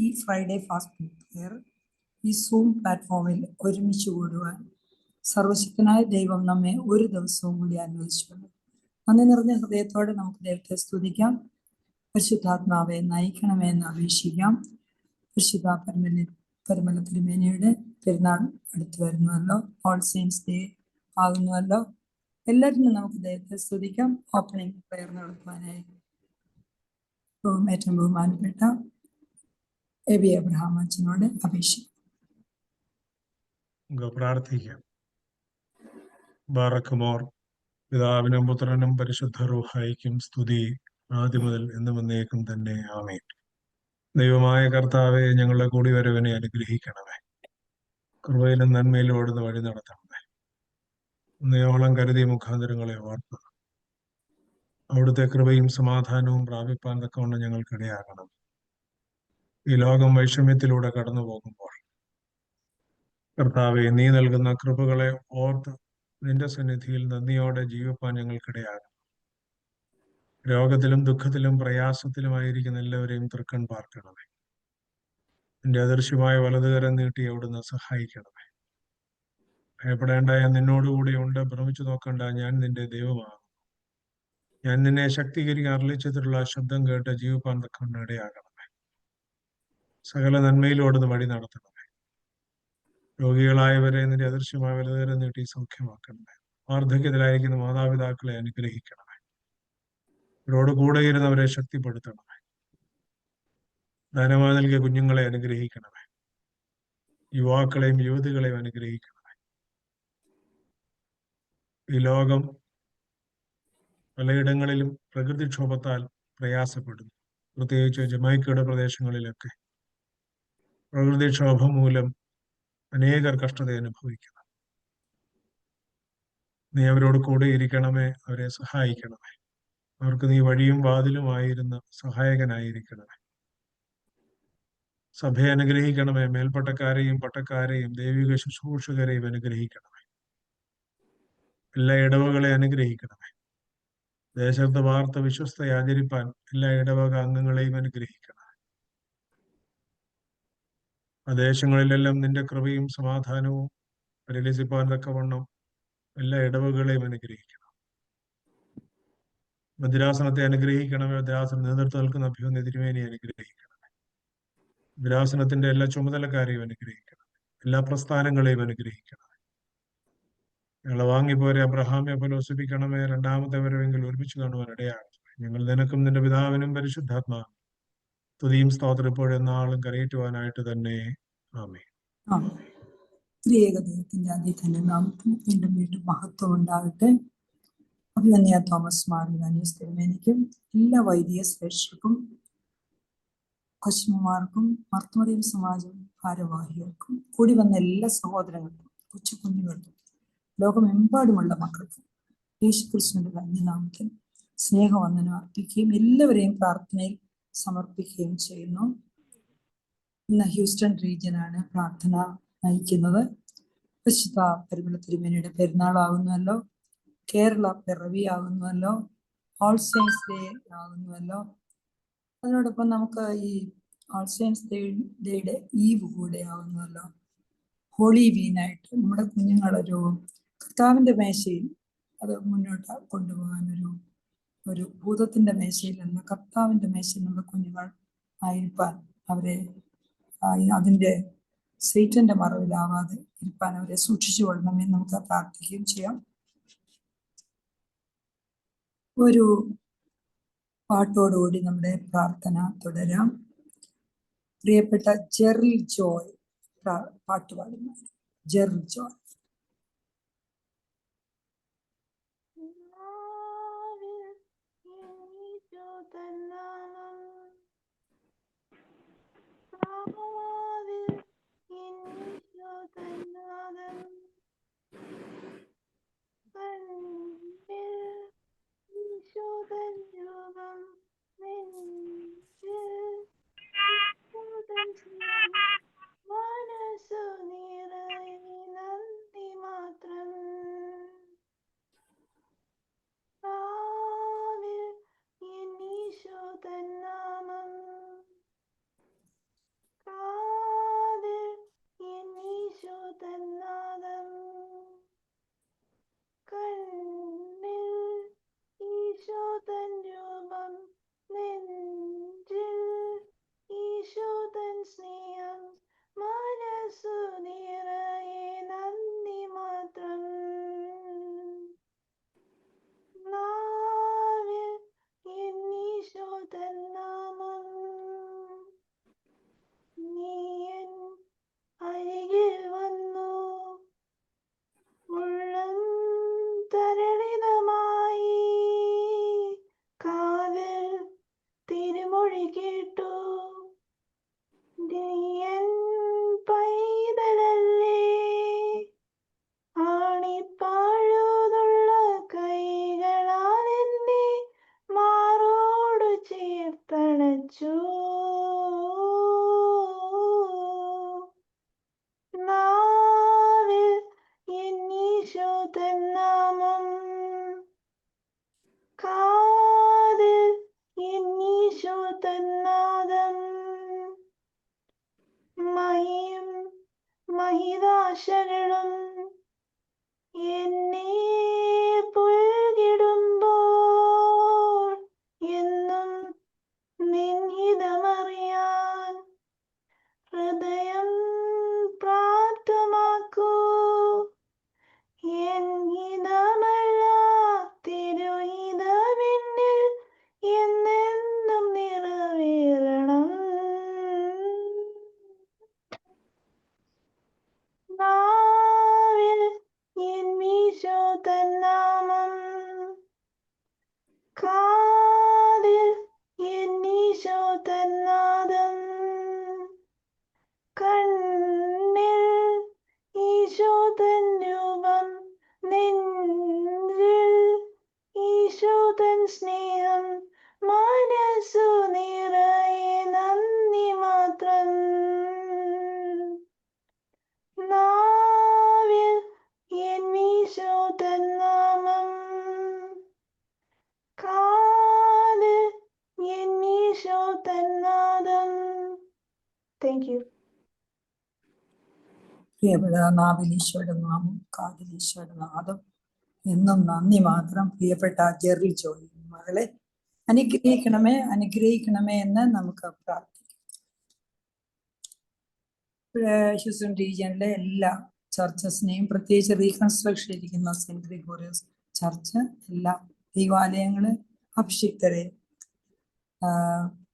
ഈ Friday fast prayer ഈ zoom പ്ലാറ്റ്ഫോമിൽ ഒരുമിച്ച് കൂടുവാൻ സർവശക്തനായ ദൈവം നമ്മെ ഒരു ദിവസവും കൂടി അനുവദിച്ചുള്ളൂ. നന്ദി നിറഞ്ഞ ഹൃദയത്തോടെ നമുക്ക് ദൈവത്തെ സ്തുതിക്കാം. പരിശുദ്ധാത്മാവെ നയിക്കണമേ എന്ന് അപേക്ഷിക്കാം. പരിശുദ്ധ പരിമല തിരുമേനിയുടെ പെരുന്നാൾ അടുത്ത് വരുന്നുവല്ലോ, ഓൾ സെയിൻസ് ഡേ ആകുന്നുവല്ലോ. എല്ലാവരും നമുക്ക് ദൈവത്തെ സ്തുതിക്കാം. ഓപ്പണിംഗ് പ്രയർ നടത്തുവാനായി ഏറ്റവും ബഹുമാനപ്പെട്ട എബി അബ്രഹാം അച്ഛനോട് അപേക്ഷിക്കാം. പ്രാർത്ഥിക്കാം. ബാറക്കുമോർ. പിതാവിനും പുത്രനും പരിശുദ്ധ റൂഹായിക്കും സ്തുതി, ആദ്യം മുതൽ എന്നും എന്നേക്കും തന്നെ. ആമേൻ. ദൈവമായ കർത്താവെ, ഞങ്ങളുടെ കൂടിവരവിനെ അനുഗ്രഹിക്കണമേ. കൃപയിലും നന്മയിലും ഓടുന്ന വഴി നടത്തണമേ. ഉന്നയോളം കരുതിയ മുഖാന്തരങ്ങളെ ഓർത്ത് അവിടുത്തെ കൃപയും സമാധാനവും പ്രാപിപ്പാൻ തക്കവണ്ണം ഞങ്ങൾക്കിടയാകണം. ഈ ലോകം വൈഷമ്യത്തിലൂടെ കടന്നു പോകുമ്പോൾ കർത്താവെ, നീ നൽകുന്ന കൃപകളെ ഓർത്ത് നിന്റെ സന്നിധിയിൽ നന്ദിയോടെ ജീവിപ്പാൻ ഞങ്ങൾക്കിടയാകണം. രോഗത്തിലും ദുഃഖത്തിലും പ്രയാസത്തിലുമായിരിക്കുന്ന എല്ലാവരെയും തൃക്കൺ പാർക്കണമേ. നിന്റെ അദൃശ്യമായ വലതുകരം നീട്ടി അവിടുന്ന് സഹായിക്കണമേ. ഭയപ്പെടേണ്ട, ഞാൻ നിന്നോടുകൂടി ഉണ്ട്. ഭ്രമിച്ചു നോക്കണ്ട, ഞാൻ നിന്റെ ദൈവമാകും. ഞാൻ നിന്നെ ശക്തീകരിക്കാൻ അരുളിച്ചെയ്തിട്ടുള്ള ശബ്ദം കേട്ട് ജീവിപ്പാൻ തക്കവണ്ണം ഇടയാകണമേ. സകല നന്മയിലോടുന്ന് വഴി നടത്തണമേ. രോഗികളായവരെ നിന്റെ അദൃശ്യമായ വലതുകരം നീട്ടി സൗഖ്യമാക്കണമേ. വാർദ്ധക്യത്തിലായിരിക്കുന്ന മാതാപിതാക്കളെ അനുഗ്രഹിക്കണമേ. ഇവരോട് കൂടെ ഇരുന്നവരെ ശക്തിപ്പെടുത്തണമേ. ധനമായി നൽകിയ കുഞ്ഞുങ്ങളെ അനുഗ്രഹിക്കണമേ. യുവാക്കളെയും യുവതികളെയും അനുഗ്രഹിക്കണമേ. ഈ ലോകം പലയിടങ്ങളിലും പ്രകൃതിക്ഷോഭത്താൽ പ്രയാസപ്പെടുന്നു. പ്രത്യേകിച്ച് ജമൈക്കയുടെ പ്രദേശങ്ങളിലൊക്കെ പ്രകൃതിക്ഷോഭം മൂലം അനേകർ കഷ്ടത അനുഭവിക്കുന്നു. നീ അവരോട് കൂടെ ഇരിക്കണമേ, അവരെ സഹായിക്കണമേ. അവർക്ക് നീ വഴിയും വാതിലുമായിരുന്ന സഹായകനായിരിക്കണമേ. സഭയെ അനുഗ്രഹിക്കണമേ. മേൽപ്പട്ടക്കാരെയും പട്ടക്കാരെയും ദൈവിക ശുശ്രൂഷകരെയും അനുഗ്രഹിക്കണമേ. എല്ലാ ഇടവകളെ അനുഗ്രഹിക്കണമേ. ദേശത്ത് വാർത്ത വിശ്വസ്ത ആചരിപ്പാൻ എല്ലാ ഇടവക അംഗങ്ങളെയും അനുഗ്രഹിക്കണം. ആ ദേശങ്ങളിലെല്ലാം നിന്റെ കൃപയും സമാധാനവും പരിലസിപ്പാൻ തക്കവണ്ണം എല്ലാ ഇടവകളെയും അനുഗ്രഹിക്കണം. ഭദ്രാസനത്തെ അനുഗ്രഹിക്കണമേ. ഭദ്രാസനം നേതൃത്വം നൽകുന്ന അഭിമന്യ തിരുമേനിയെ അനുഗ്രഹിക്കണമേ. ഭദ്രാസനത്തിന്റെ എല്ലാ ചുമതലക്കാരെയും അനുഗ്രഹിക്കണം. എല്ലാ പ്രസ്ഥാനങ്ങളെയും അനുഗ്രഹിക്കണം. ഞങ്ങളെ വാങ്ങിപ്പോരെ അബ്രഹാമെ ഫലോസിപ്പിക്കണമേ. രണ്ടാമത്തെ വരവെങ്കിൽ ഒരുമിച്ച് കാണുവാൻ ഇടയാകണം. ഞങ്ങൾ നിനക്കും നിന്റെ പിതാവിനും പരിശുദ്ധാത്മാവിനും സ്തുതിയും സ്തോത്രം ഇപ്പോഴും എന്നാളും കരയേറ്റുവാനായിട്ട് തന്നെ. ആമേൻ. ദൈവത്തിന്റെ ആദ്യത്തിന്റെ നാമത്തിന് വീണ്ടും വീണ്ടും മഹത്വം ഉണ്ടാകട്ടെ. അഭിമന്യ തോമസ് മാർ യുവാനിയോസ് തിരുമേനിക്കും എല്ലാ വൈദിക ശ്രേഷ്ഠർക്കും കൊച്ചുമാർക്കും മർത്തോറിയം സമാജം ഭാരവാഹികൾക്കും കൂടി വന്ന എല്ലാ സഹോദരങ്ങൾക്കും കൊച്ചു കുഞ്ഞുങ്ങൾക്കും ലോകമെമ്പാടുമുള്ള മക്കൾക്കും യേശുക്രിസ്തുവിന്റെ ധന്യനാമത്തിൽ സ്നേഹവന്ദനം അർപ്പിക്കുകയും എല്ലാവരെയും പ്രാർത്ഥനയിൽ സമർപ്പിക്കുകയും ചെയ്യുന്നു. ഇന്ന് ഹ്യൂസ്റ്റൺ റീജിയനാണ് പ്രാർത്ഥന നയിക്കുന്നത്. പരിശുദ്ധ പരിമള തിരുമേനിയുടെ പെരുന്നാളാകുന്നുവല്ലോ. കേരള പിറവി ആകുന്നുവല്ലോ. ഓൾ സെയിൻസ് ഡേ ആകുന്നുവല്ലോ. അതിനോടൊപ്പം നമുക്ക് ഈ ഓൾ സെയിൻസ് ഡേയുടെ ഈവ് കൂടെ ആകുന്നുവല്ലോ. ഹോളി വീനായിട്ട് നമ്മുടെ കുഞ്ഞുങ്ങളൊരു കർത്താവിൻ്റെ മേശയിൽ അത് മുന്നോട്ട് കൊണ്ടുപോകാൻ ഒരു ഭൂതത്തിന്റെ മേശയിലല്ല, കർത്താവിൻ്റെ മേശയിൽ നമ്മുടെ കുഞ്ഞുങ്ങൾ ആയിരിക്കാൻ അവരെ അതിൻ്റെ സൈറ്റന്റെ മറവിലാവാതെ ഇരിക്കാൻ അവരെ സൂക്ഷിച്ചു കൊള്ളണമെന്ന് നമുക്ക് പ്രാർത്ഥിക്കുകയും ചെയ്യാം. ഒരു പാട്ടോടുകൂടി നമ്മുടെ പ്രാർത്ഥന തുടരാം. പ്രിയപ്പെട്ട ജെറിൽ ജോയ് പാട്ട് പാടുന്നു. ജെറിൽ ജോയ്. മനസ്സു നിറയെ നീയൻ പൈതലല്ലേ, ആണിപ്പാഴുതുള്ള കൈകളാൽ എന്നെ മാറോടു ചേർത്തണച്ചു. നാവിൽ എന്നീശോ തൻ നാമം, കാതിൽ എന്നീശോ തൻ നാദം. മഹിയും മഹിതാശകളും എന്നെ പുൽകിടുമ്പോൾ എന്നും നിൻഹിതമറിയാൻ ഹൃദയം പ്രാപ്തമാക്കൂ. എൻ ഹിതമല്ല തിരുഹിതമെന്നിൽ എന്നെന്നും നിറവേറണം. നാവിൽ എന്നീശോ തൻ നാമം, കാതിൽ എന്നീശോ തൻ നാദം. കണ്ണിൽ ഈശോ തൻ രൂപം, നെഞ്ചിൽ ഈശോ തൻ സ്നേഹം. മനസ്സു നിറയെ നന്ദി മാത്രം. നാവിൽ എന്നീശോ തൻ നാമം, കാതിൽ എന്നീശോ തൻ നാദം. Thank you. പ്രിയപ്പെട്ട നാവിൽ ഈശോയുടെ നാമം, കാതിൽ ഈശോയുടെ നാദം, എന്നും നന്ദി മാത്രം. പ്രിയപ്പെട്ട ജെറി ജോയി മകളെ അനുഗ്രഹിക്കണമേ, അനുഗ്രഹിക്കണമേ എന്ന് നമുക്ക് പ്രാർത്ഥിക്കാം. ഹ്യൂസ്റ്റൺ റീജിയനിലെ എല്ലാ ചർച്ചസിനെയും, പ്രത്യേകിച്ച് റീകൺസ്ട്രക്ഷൻ ഇരിക്കുന്ന സെന്റ് ഗ്രിഗോറിയസ് ചർച്ച്, എല്ലാ ദൈവാലയങ്ങള്, അഭിഷിക്തരെ,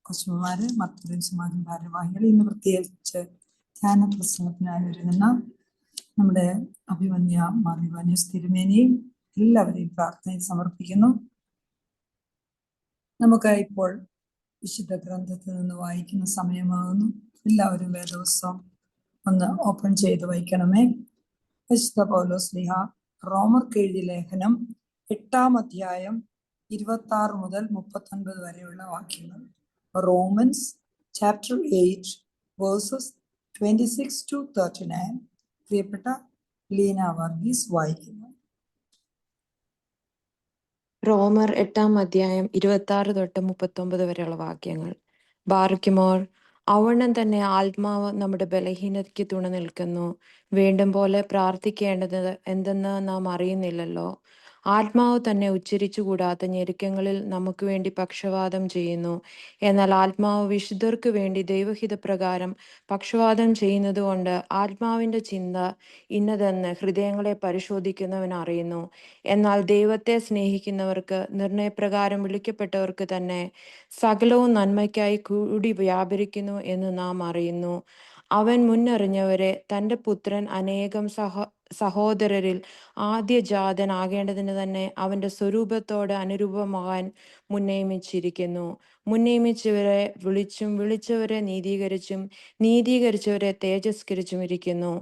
കൊച്ചുമാര്, മറ്റൊരു സമാജം ഭാരവാഹികൾ, ഇന്ന് പ്രത്യേകിച്ച് ധ്യാന പ്രസംഗത്തിനായി ഒരുങ്ങുന്ന നമ്മുടെ അഭിമന്യ മാറിവാന്യസ് തിരുമേനിയും എല്ലാവരെയും പ്രാർത്ഥനയിൽ സമർപ്പിക്കുന്നു. നമുക്ക് ഇപ്പോൾ വിശുദ്ധ ഗ്രന്ഥത്തിൽ നിന്ന് വായിക്കുന്ന സമയമാകുന്നു. എല്ലാവരും വേദപുസ്തകം ഒന്ന് ഓപ്പൺ ചെയ്ത് വായിക്കണമേ. വിശുദ്ധ പൗലോസ്ലീഹ റോമർക്ക് എഴുതിയ ലേഖനം 8-ാം അധ്യായം 26 മുതൽ 39 വരെയുള്ള വാക്യങ്ങൾ. Romance chapter 8 versus 26 to 39. പ്രിയപ്പെട്ട ലീന വർഗീസ് വായിക്കുന്നു. റോമർ 8-ാം അധ്യായം 26 തൊട്ട് 39 വരെയുള്ള വാക്യങ്ങൾ. ബാറയ്ക്കുമോർ, അവണ്ണം തന്നെ ആത്മാവ് നമ്മുടെ ബലഹീനതയ്ക്ക് തുണ നിൽക്കുന്നു. വേണ്ടും പോലെ പ്രാർത്ഥിക്കേണ്ടത് എന്തെന്ന് നാം അറിയുന്നില്ലല്ലോ. ആത്മാവ് തന്നെ ഉച്ചരിച്ചുകൂടാത്ത ഞെരുക്കങ്ങളിൽ നമുക്ക് വേണ്ടി പക്ഷവാദം ചെയ്യുന്നു. എന്നാൽ ആത്മാവ് വിശുദ്ധർക്ക് വേണ്ടി ദൈവഹിതപ്രകാരം പക്ഷവാദം ചെയ്യുന്നതുകൊണ്ട് ആത്മാവിൻ്റെ ചിന്ത ഇന്നതെന്ന് ഹൃദയങ്ങളെ പരിശോധിക്കുന്നവൻ അറിയുന്നു. എന്നാൽ ദൈവത്തെ സ്നേഹിക്കുന്നവർക്ക്, നിർണയപ്രകാരം വിളിക്കപ്പെട്ടവർക്ക് തന്നെ സകലവും നന്മയ്ക്കായി കൂടി വ്യാപരിക്കുന്നു എന്ന് നാം അറിയുന്നു. അവൻ മുന്നറിഞ്ഞവരെ തൻ്റെ പുത്രൻ അനേകം സഹോദരരിൽ ആദ്യജാതനാകേണ്ടതിന് തന്നെ അവൻ്റെ സ്വരൂപത്തോട് അനുരൂപമാകാൻ മുന്നേമിച്ചിരിക്കുന്നു. മുന്നേമിച്ചവരെ വിളിച്ചും വിളിച്ചവരെ നീതീകരിച്ചും നീതീകരിച്ചവരെ തേജസ്കരിച്ചും ഇരിക്കുന്നു.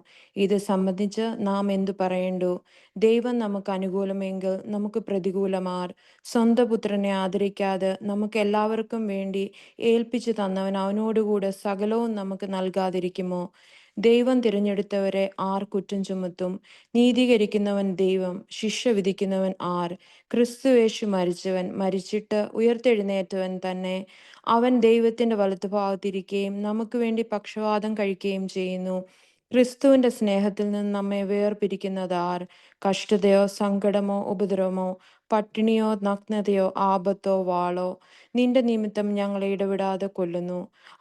ഇത് സംബന്ധിച്ച് നാം എന്തു പറയേണ്ടു? ദൈവം നമുക്ക് അനുകൂലമെങ്കിൽ നമുക്ക് പ്രതികൂലമാർ? സ്വന്തം പുത്രനെ ആദരിക്കാതെ നമുക്ക് എല്ലാവർക്കും വേണ്ടി ഏൽപ്പിച്ചു തന്നവൻ അവനോടുകൂടെ സകലവും നമുക്ക് നൽകാതിരിക്കുമോ? ദൈവം തിരഞ്ഞെടുത്തവരെ ആർ കുറ്റം ചുമത്തും? നീതീകരിക്കുന്നവൻ ദൈവം, ശിക്ഷ വിധിക്കുന്നവൻ ആർ? ക്രിസ്തുയേശു മരിച്ചവൻ, മരിച്ചിട്ട് ഉയർത്തെഴുന്നേറ്റവൻ തന്നെ. അവൻ ദൈവത്തിൻ്റെ വലത്തുഭാഗത്തിരിക്കുകയും നമുക്ക് വേണ്ടി പക്ഷവാദം കഴിക്കുകയും ചെയ്യുന്നു. ക്രിസ്തുവിൻ്റെ സ്നേഹത്തിൽ നിന്ന് നമ്മെ വേർപിരിക്കുന്നത് ആർ? കഷ്ടതയോ സങ്കടമോ ഉപദ്രവമോ പട്ടിണിയോ നഗ്നതയോ ആപത്തോ വാളോ? നിന്റെ നിമിത്തം ഞങ്ങളെ ഇടവിടാതെ കൊല്ലുന്നു.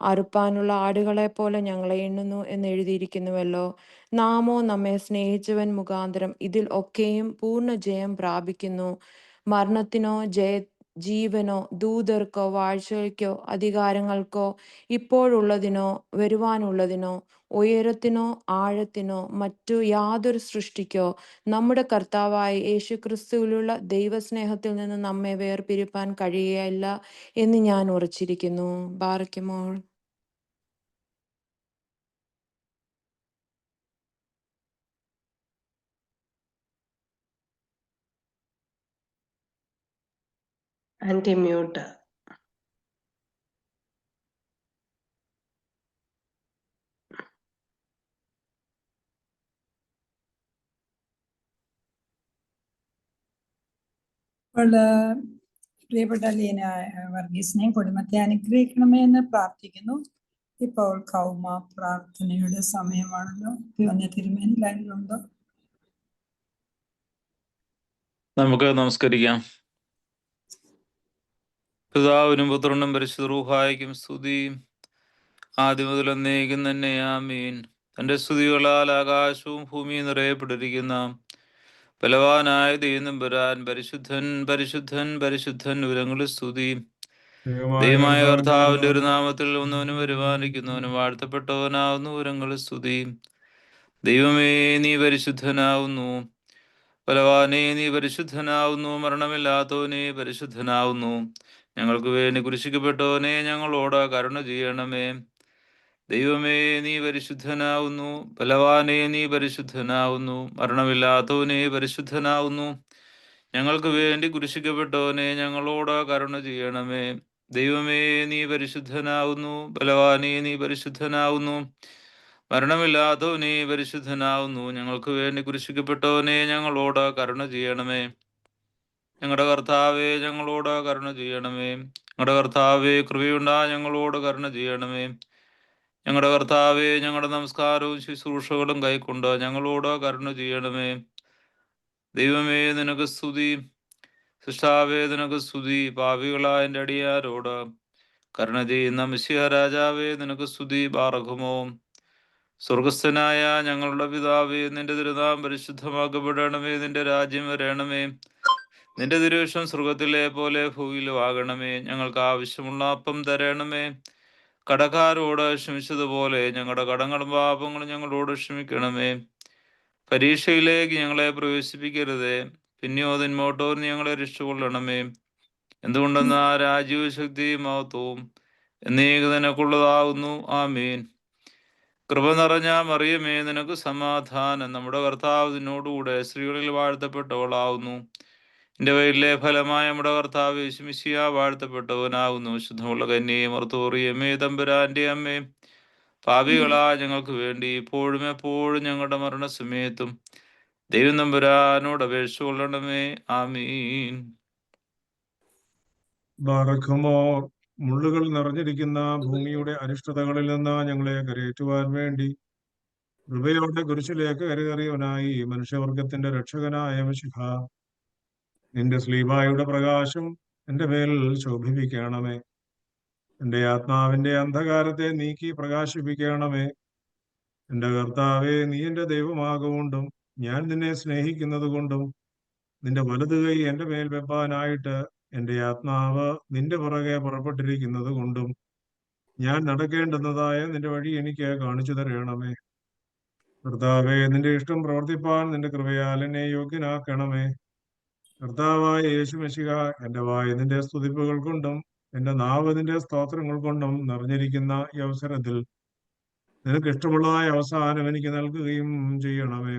അറുപ്പാനുള്ള ആടുകളെ പോലെ ഞങ്ങളെ എണ്ണുന്നു എന്ന് എഴുതിയിരിക്കുന്നുവല്ലോ. നാമോ നമ്മെ സ്നേഹിച്ചവൻ മുഖാന്തരം ഇതിൽ ഒക്കെയും പൂർണ്ണ ജയം പ്രാപിക്കുന്നു. മരണത്തിനോ ജീവനോ ദൂതർക്കോ വാഴ്ചയ്ക്കോ അധികാരങ്ങൾക്കോ ഇപ്പോഴുള്ളതിനോ വരുവാനുള്ളതിനോ ഉയരത്തിനോ ആഴത്തിനോ മറ്റു യാതൊരു സൃഷ്ടിക്കോ നമ്മുടെ കർത്താവായ യേശുക്രിസ്തുവിലുള്ള ദൈവസ്നേഹത്തിൽ നിന്ന് നമ്മെ വേർപിരിപ്പാൻ കഴിയുകയില്ല എന്ന് ഞാൻ ഉറച്ചിരിക്കുന്നു. ബാറയ്ക്കുമോൾ. Anti mute. അപ്പോൾ പ്രിയപ്പെട്ട ലീന വർഗീസിനെയും കുടുംബത്തെ അനുഗ്രഹിക്കണമേ എന്ന് പ്രാർത്ഥിക്കുന്നു. ഇപ്പോൾ കൗമ പ്രാർത്ഥനയുടെ സമയമാണല്ലോ. തിരുമേനി ലൈനിലുണ്ടോ? നമുക്ക് നമസ്കരിക്കാം. പിതാവിനും പുത്രനും പരിശുദ്ധ റൂഹായിക്കും സ്തുതി. ആദ്യം മുതൽ എന്നേക്കും തന്നെ ആമീൻ. തന്റെ സ്തുതികളാൽ ആകാശവും ഭൂമിയും നിറയപ്പെട്ടിരിക്കുന്ന ബലവാനായ ദൈവം പരിശുദ്ധൻ പരിശുദ്ധൻ പരിശുദ്ധൻ ഉരങ്ങളിൽ സ്തുതി. ദൈവമായ കർത്താവിന്റെ ഒരു നാമത്തിൽ ഒന്നവനും വരുമാനിക്കുന്നവനും വാഴ്ത്തപ്പെട്ടവനാവുന്നു ഉരങ്ങളിൽ സ്തുതി. ദൈവമേ നീ പരിശുദ്ധനാവുന്നു, ബലവാനേ നീ പരിശുദ്ധനാവുന്നു, മരണമില്ലാത്തവനേ പരിശുദ്ധനാവുന്നു, ഞങ്ങൾക്ക് വേണ്ടി കുരിശിക്കപ്പെട്ടവനെ ഞങ്ങളോട് കരുണ ചെയ്യണമേ. ദൈവമേ നീ പരിശുദ്ധനാവുന്നു, ബലവാനേ നീ പരിശുദ്ധനാവുന്നു, മരണമില്ലാത്തവനേ പരിശുദ്ധനാവുന്നു, ഞങ്ങൾക്ക് വേണ്ടി കുരിശിക്കപ്പെട്ടവനെ ഞങ്ങളോട് കരുണ ചെയ്യണമേ. ദൈവമേ നീ പരിശുദ്ധനാവുന്നു, ബലവാനേ നീ പരിശുദ്ധനാവുന്നു, മരണമില്ലാത്തവനേ പരിശുദ്ധനാവുന്നു, ഞങ്ങൾക്ക് വേണ്ടി കുരിശിക്കപ്പെട്ടവനെ ഞങ്ങളോട് കരുണ ചെയ്യണമേ. ഞങ്ങളുടെ കർത്താവേ ഞങ്ങളോട് കരുണ ചെയ്യണമേ. ഞങ്ങളുടെ കർത്താവേ കൃപയുണ്ടാ ഞങ്ങളോട് കരുണ ചെയ്യണമേ. ഞങ്ങളുടെ കർത്താവേ ഞങ്ങളുടെ നമസ്കാരവും ശുശ്രൂഷകളും കൈക്കൊണ്ട് ഞങ്ങളോട് കരുണ ചെയ്യണമേ. ദൈവമേ നിനക്ക് സ്തുതി, സൃഷ്ടാവേ നിനക്ക് സ്തുതി. പാപികളായ എൻ്റെ അടിയാരോട് കരുണ ചെയ്യുന്ന മിശിഹ രാജാവേ നിനക്ക് സ്തുതി. ബാറകുമോ. സ്വർഗസ്ഥനായ ഞങ്ങളുടെ പിതാവേ, നിന്റെ തിരുനാമം പരിശുദ്ധമാക്കപ്പെടണമേ. നിന്റെ രാജ്യം വരണമേ. നിന്റെ തിരുവിഷ്ടം സ്വർഗത്തിലെ പോലെ ഭൂമിയിലും ആകണമേ. ഞങ്ങൾക്ക് ആവശ്യമുള്ള അപ്പം തരണമേ. കടക്കാരോട് ക്ഷമിച്ചതുപോലെ ഞങ്ങളുടെ കടങ്ങളും പാപങ്ങളും ഞങ്ങളോട് ക്ഷമിക്കണമേ. പരീക്ഷയിലേക്ക് ഞങ്ങളെ പ്രവേശിപ്പിക്കരുതേ, പിന്നെയോ തിന്മോട്ടോ ഞങ്ങളെ രക്ഷകൊള്ളണമേ. എന്തുകൊണ്ടെന്നാ രാജ്യവും ശക്തിയും മഹത്വവും എന്നേക്ക് നിനക്കുള്ളതാകുന്നു. ആമീൻ. കൃപ നിറഞ്ഞ മറിയമേ നിനക്ക് സമാധാനം. നമ്മുടെ കർത്താവ് നിന്നോടുകൂടെ സ്ത്രീകളിൽ വാഴ്ത്തപ്പെട്ടവളാവുന്നു. എൻ്റെ വയറ്റിലെ ഫലമായ നമ്മുടെ കർത്താവ് യേശു മിശിഹാ വാഴ്ത്തപ്പെട്ടവനാകുന്നു. ശുദ്ധമുള്ള കന്യകേ മർത്തോറിയമേ തമ്പുരാന്റെ അമ്മേ, പാപികളാ ഞങ്ങൾക്ക് വേണ്ടി ഇപ്പോഴും എപ്പോഴും ഞങ്ങളുടെ മരണസമയത്തും ദൈവം തമ്പുരാനോട് അപേക്ഷ കൊള്ളണമേ. ആമീൻ. ബാറക്കുമോർ. മുള്ളുകൾ നിറഞ്ഞിരിക്കുന്ന ഭൂമിയുടെ അനിഷ്ടതകളിൽ നിന്ന് ഞങ്ങളെ കരയേറ്റുവാൻ വേണ്ടി കൃപയോടെ കുരിശിലേക്ക് കരകയറിയവനായി മനുഷ്യവർഗത്തിന്റെ രക്ഷകനായ മിശിഹ, നിന്റെ സ്ലീബായുടെ പ്രകാശം എൻ്റെ മേൽ ശോഭിപ്പിക്കണമേ. എൻ്റെ ആത്മാവിന്റെ അന്ധകാരത്തെ നീക്കി പ്രകാശിപ്പിക്കണമേ. എൻ്റെ കർത്താവേ, നീ എൻ്റെ ദൈവമാകൊണ്ടും ഞാൻ നിന്നെ സ്നേഹിക്കുന്നത് കൊണ്ടും നിന്റെ വലതു കൈ എൻ്റെ മേൽ വെപ്പാനായിട്ട് എൻ്റെ ആത്മാവ് നിന്റെ പുറകെ പുറപ്പെട്ടിരിക്കുന്നത് കൊണ്ടും ഞാൻ നടക്കേണ്ടുന്നതായ നിന്റെ വഴി എനിക്ക് കാണിച്ചു തരണമേ. കർത്താവേ, നിന്റെ ഇഷ്ടം പ്രവർത്തിപ്പാൻ നിന്റെ കൃപയാൽ എന്നെ യോഗ്യനാക്കണമേ. കർത്താവായ യേശു മിശിഹ, എൻ്റെ വായ് നിന്റെ സ്തുതിപ്പുകൾ കൊണ്ടും എൻ്റെ നാവ് നിന്റെ സ്തോത്രങ്ങൾ കൊണ്ടും നിറഞ്ഞിരിക്കുന്ന ഈ അവസരത്തിൽ നിനക്ക് ഇഷ്ടമുള്ളതായ അവസാനം എനിക്ക് നൽകുകയും ചെയ്യണമേ.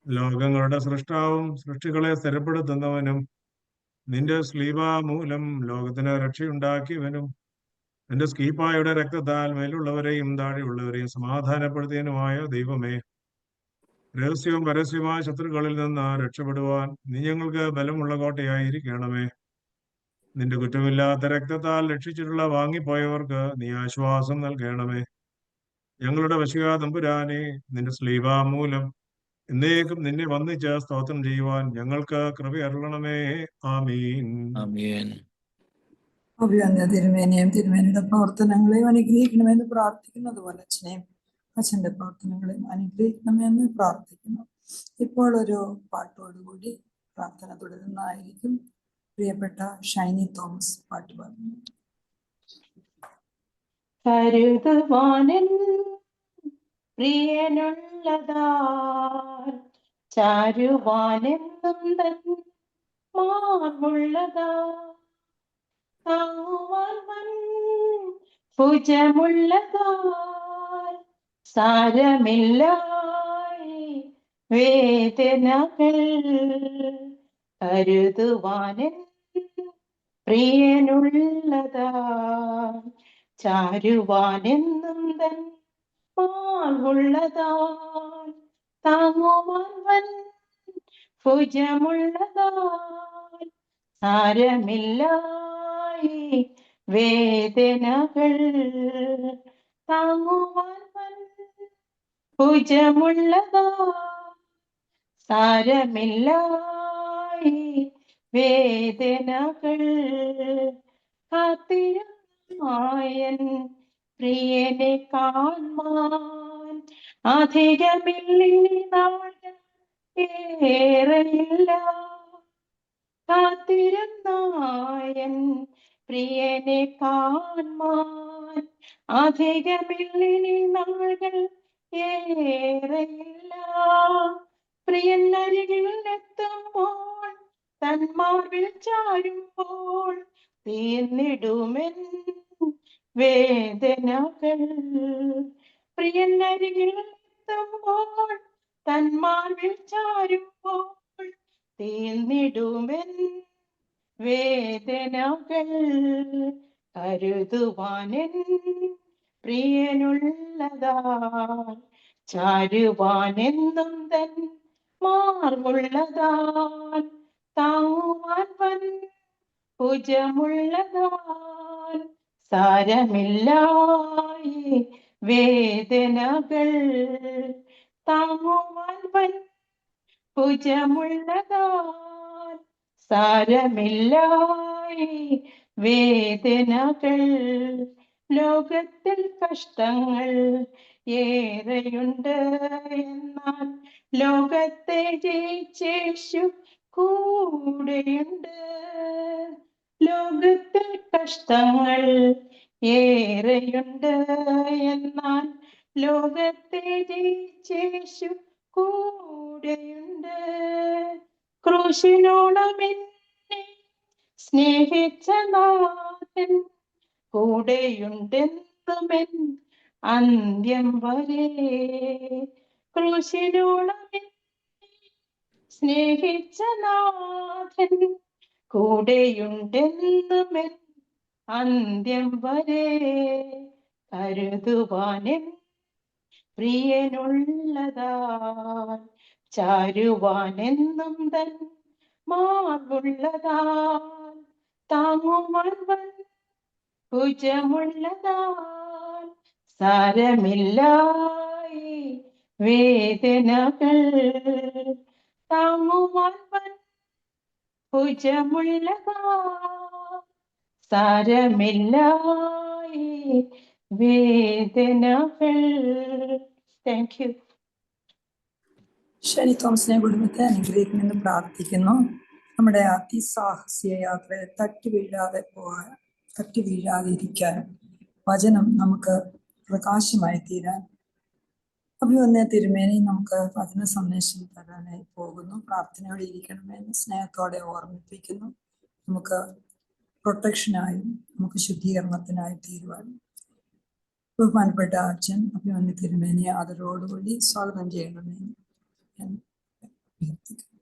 ലോകങ്ങളുടെ സൃഷ്ടാവും സൃഷ്ടികളെ സ്ഥിരപ്പെടുത്തുന്നവനും നിന്റെ സ്ലീബ മൂലം ലോകത്തിന് രക്ഷയുണ്ടാക്കിയവനും നിന്റെ സ്കീപ്പായുടെ രക്തത്താൽ മേലുള്ളവരെയും താഴെയുള്ളവരെയും സമാധാനപ്പെടുത്തിയനുമായ ദൈവമേ, രഹസ്യവും പരസ്യമായ ശത്രുക്കളിൽ നിന്ന് രക്ഷപ്പെടുവാൻ നീ ഞങ്ങൾക്ക് ബലമുള്ള കോട്ടയായിരിക്കണമേ. നിന്റെ കുറ്റമില്ലാത്ത രക്തത്താൽ രക്ഷിച്ചിട്ടുള്ള വാങ്ങിപ്പോയവർക്ക് നീ ആശ്വാസം നൽകണമേ. ഞങ്ങളുടെ വശിക തമ്പുരാനെ, നിന്റെ സ്ലീബ മൂലം എന്നേക്കും നിന്നെ വന്ദിച്ച് സ്തോത്രം ചെയ്യുവാൻ ഞങ്ങൾക്ക് കൃപ അരുളണമേ. ആമീൻ. ആമീൻ. അഭിവന്യ തിരുമേനിയും തിരുമേനിയുടെ പ്രവർത്തനങ്ങളെയും അനുഗ്രഹിക്കണമെന്ന് പ്രാർത്ഥിക്കുന്നത് പോലെ അച്ഛൻ്റെ പ്രവർത്തനങ്ങളെയും അനുഗ്രഹിക്കണമെന്ന് പ്രാർത്ഥിക്കുന്നു. ഇപ്പോൾ ഒരു പാട്ടോടുകൂടി പ്രാർത്ഥന തുടരുന്നതായിരിക്കും. പ്രിയപ്പെട്ട ഷൈനി തോമസ് പാട്ട് പാടുന്നു. കരുതുവാനിൻ പ്രിയനുള്ളതാ, ചാരുവാനെന്നും തൻ മാർമുള്ളതാ, താങ്ങുവാൻ വൻ ഭുജമുള്ളതാ, സാരമില്ലായി വേദനകൾ കരുതുവാനിൻ പ്രിയനുള്ളതാ ചാരുവാനെന്നും തൻ മാർവുള്ളതാ താങ്ങുവാൻ വൻ ഭുജമുള്ളതാ സാരമില്ലായി വേദനകൾ താങ്ങുവാൻ വൻ ഭുജമുള്ളതാ സാരമില്ലായി വേദനകൾ കാത്തിരുന്നായൻ പ്രിയനെ കാൺമാൻ അധികമില്ലി നാൾ ഏറെയില്ല കാത്തിരുന്നായൻ പ്രിയനെ കാൺമാൻ അധികമില്ലി നാളുകൾ ഏറെയില്ല പ്രിയനരികിൽ എത്തുമ്പോൾ തന്മാർവിൽ ചാരുമ്പോൾ തീർന്നിടുമെൻ വേദനകൾ പ്രിയനരികിൽ എത്തുമ്പോൾ തന്മാർവിൽ ചാരുമ്പോൾ തീർന്നിടുമെൻ വേദനകൾ കരുതുവാനെൻ പ്രിയനുള്ളതാ ചാരുവാനെന്നും തൻ മാർവുള്ളതാൻ താങ്ങുവാൻ വൻ ഭുജമുള്ളതാൻ സാരമില്ലായി വേദനകൾ താങ്ങുവാൻ വൻ ഭുജമുള്ളതാൻ സാരമില്ലായി വേദനകൾ ലോകത്തിൽ കഷ്ടങ്ങൾ ഏറെയുണ്ട് എന്നാൽ ലോകത്തെ ജയിച്ചേശു കൂടെയുണ്ട് ലോകത്തിൽ കഷ്ടങ്ങൾ ഏറെയുണ്ട് എന്നാൽ ലോകത്തെ ജയിച്ചേശു കൂടെയുണ്ട് ക്രൂശിനോളം എന്നെ സ്നേഹിച്ച നാഥൻ കൂടെയുണ്ടെന്നുമെൻ അന്ത്യം വരെ ക്രൂശിനോളം സ്നേഹിച്ച നാഥൻ കൂടെയുണ്ടെന്നുമെൻ അന്ത്യം വരെ കരുതുവാനെൻ പ്രിയനുള്ളതാൻ ചാരുവാനെന്നും തൻ മാർവുള്ളതാൻ താങ്ങുവാൻ വൻ ഭുജമുള്ളതാൻ സാരമില്ലായി വേദനകൾ താങ്ങുവാൻ വൻ ഭുജമുള്ളതാൻ സാരമില്ലായി വേദനകൾ. Thank you. ഷെനി തോമസിനെ കുടുംബത്തെ അനുഗ്രഹിക്കണമെന്ന് പ്രാർത്ഥിക്കുന്നു. നമ്മുടെ അതിസാഹസിക യാത്രയെ തട്ടി വീഴാതെ ഇരിക്കാനും വചനം നമുക്ക് പ്രകാശമായി തീരാൻ അഭിവന്യ തിരുമേനി നമുക്ക് വചന സന്ദേശം തരാനായി പോകുന്നു. പ്രാർത്ഥനയോടെ ഇരിക്കണമെന്ന് സ്നേഹത്തോടെ ഓർമ്മിപ്പിക്കുന്നു. നമുക്ക് പ്രൊട്ടക്ഷനായും നമുക്ക് ശുദ്ധീകരണത്തിനായി തീരുവാൻ ബഹുമാനപ്പെട്ട അച്ഛൻ അഭിവന്യ തിരുമേനിയെ ആദരവോടുകൂടി സ്വാഗതം ചെയ്യണമെന്ന് ഞാൻ അഭ്യർത്ഥിക്കുന്നു.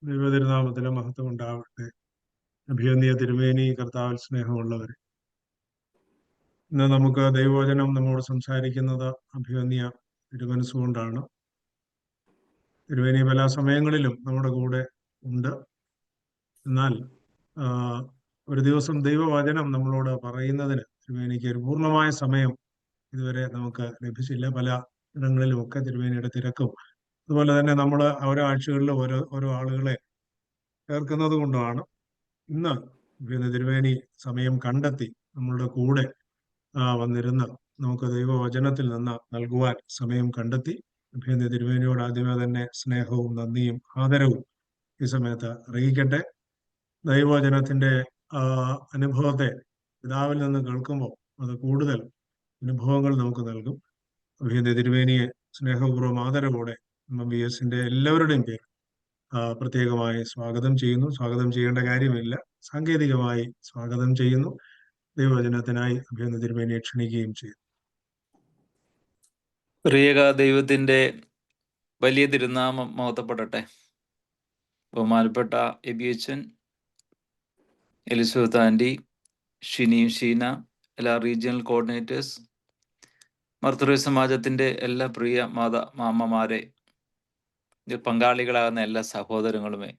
ദൈവതിരുനാമത്തിലെ മഹത്വം ഉണ്ടാവട്ടെ. അഭിവന്യ തിരുമേനി, കർത്താവിൽ സ്നേഹമുള്ളവരെ, ഇന്ന് നമുക്ക് ദൈവവചനം നമ്മോട് സംസാരിക്കുന്നത് അഭിവന്യ തിരുമനസ്സുകൊണ്ടാണ്. തിരുമേനി പല സമയങ്ങളിലും നമ്മുടെ കൂടെ ഉണ്ട്. എന്നാൽ ഒരു ദിവസം ദൈവവചനം നമ്മളോട് പറയുന്നതിന് തിരുമേനിക്ക് ഒരു പൂർണ്ണമായ സമയം ഇതുവരെ നമുക്ക് ലഭിച്ചില്ല. പല ഇടങ്ങളിലുമൊക്കെ തിരുമേനിയുടെ തിരക്കും അതുപോലെ തന്നെ നമ്മൾ ഓരോ ആഴ്ചകളിലും ഓരോ ആളുകളെ ചേർക്കുന്നത് കൊണ്ടാണ് ഇന്ന് തിരുമേനി സമയം കണ്ടെത്തി നമ്മളുടെ കൂടെ വന്നിരുന്ന് നമുക്ക് ദൈവവചനത്തിൽ നിന്ന് നൽകുവാൻ സമയം കണ്ടെത്തി. അഭിനന്ദ തിരുമേനിയോട് ആദ്യമേ തന്നെ സ്നേഹവും നന്ദിയും ആദരവും ഈ സമയത്ത് അറിയിക്കട്ടെ. ദൈവവചനത്തിന്റെ അനുഭവത്തെ പിതാവിൽ നിന്ന് കേൾക്കുമ്പോൾ അത് കൂടുതൽ അനുഭവങ്ങൾ നമുക്ക് നൽകും. അഭിനന്ദ തിരുമേനിയെ സ്നേഹപൂർവ്വം ആദരവോടെ MBS-ന്റെ എല്ലാവരുടെയും പേര് പ്രത്യേകമായി സ്വാഗതം ചെയ്യുന്നു. സ്വാഗതം ചെയ്യേണ്ട കാര്യമില്ല, സാങ്കേതികമായി സ്വാഗതം ചെയ്യുന്നു. ദൈവവചനത്തിനായി അഭിനന്ദ തിരുമേനിയെ ക്ഷണിക്കുകയും ചെയ്തു. പ്രിയക ദൈവത്തിന്റെ വലിയ തിരുനാമം മഹത്വപ്പെടട്ടെ. ബഹുമാനപ്പെട്ട എബിയച്ചൻ, എലിസബത്ത് ആൻറ്റി, ഷിനിയും ഷീന, എല്ലാ റീജിയണൽ കോർഡിനേറ്റേഴ്സ്, മർത്തറി സമാജത്തിൻ്റെ എല്ലാ പ്രിയ മാമ്മമാരെ, ഇതിൽ പങ്കാളികളാകുന്ന എല്ലാ സഹോദരങ്ങളുമേ,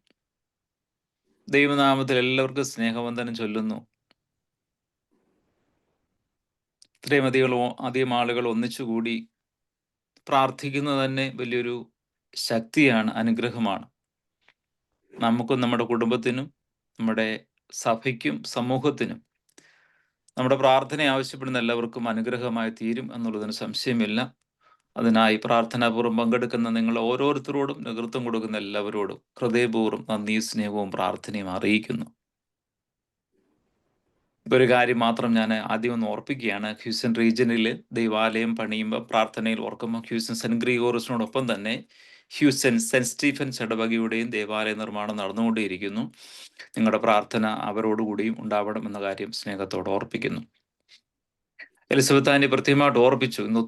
ദൈവനാമത്തിൽ എല്ലാവർക്കും സ്നേഹവന്ദനം ചൊല്ലുന്നു. ഇത്രയും അധികം ആളുകൾ ഒന്നിച്ചുകൂടി പ്രാർത്ഥിക്കുന്നത് തന്നെ വലിയൊരു ശക്തിയാണ്, അനുഗ്രഹമാണ്. നമുക്കും നമ്മുടെ കുടുംബത്തിനും നമ്മുടെ സഭയ്ക്കും സമൂഹത്തിനും നമ്മുടെ പ്രാർത്ഥന ആവശ്യപ്പെടുന്ന എല്ലാവർക്കും അനുഗ്രഹമായി തീരും എന്നുള്ളതിന് സംശയമില്ല. അതിനായി പ്രാർത്ഥനാപൂർവ്വം പങ്കെടുക്കുന്ന നിങ്ങൾ ഓരോരുത്തരോടും നേതൃത്വം കൊടുക്കുന്ന എല്ലാവരോടും ഹൃദയപൂർവ്വം നന്ദിയും സ്നേഹവും പ്രാർത്ഥനയും അറിയിക്കുന്നു. ഒരു കാര്യം മാത്രം ഞാൻ ആദ്യം ഒന്ന് ഓർപ്പിക്കുകയാണ്. ഹ്യൂസ്റ്റൺ റീജിയനിൽ ദൈവാലയം പണിയുമ്പോൾ പ്രാർത്ഥനയിൽ ഓർക്കുമ്പോൾ ഹ്യൂസ്റ്റൺ സെന്റ് ഗ്രിഗോറിയസിനോടൊപ്പം തന്നെ ഹ്യൂസ്റ്റൺ സെന്റ് സ്റ്റീഫൻസ് ഇടവകയുടെയും ദേവാലയ നിർമ്മാണം നടന്നുകൊണ്ടേയിരിക്കുന്നു. നിങ്ങളുടെ പ്രാർത്ഥന അവരോടുകൂടിയും ഉണ്ടാവണം എന്ന കാര്യം സ്നേഹത്തോടെ ഓർപ്പിക്കുന്നു. എലിസബത്ത് ആൻറ്റി പ്രത്യേകമായിട്ട് ഓർപ്പിച്ചു, ഇന്ന്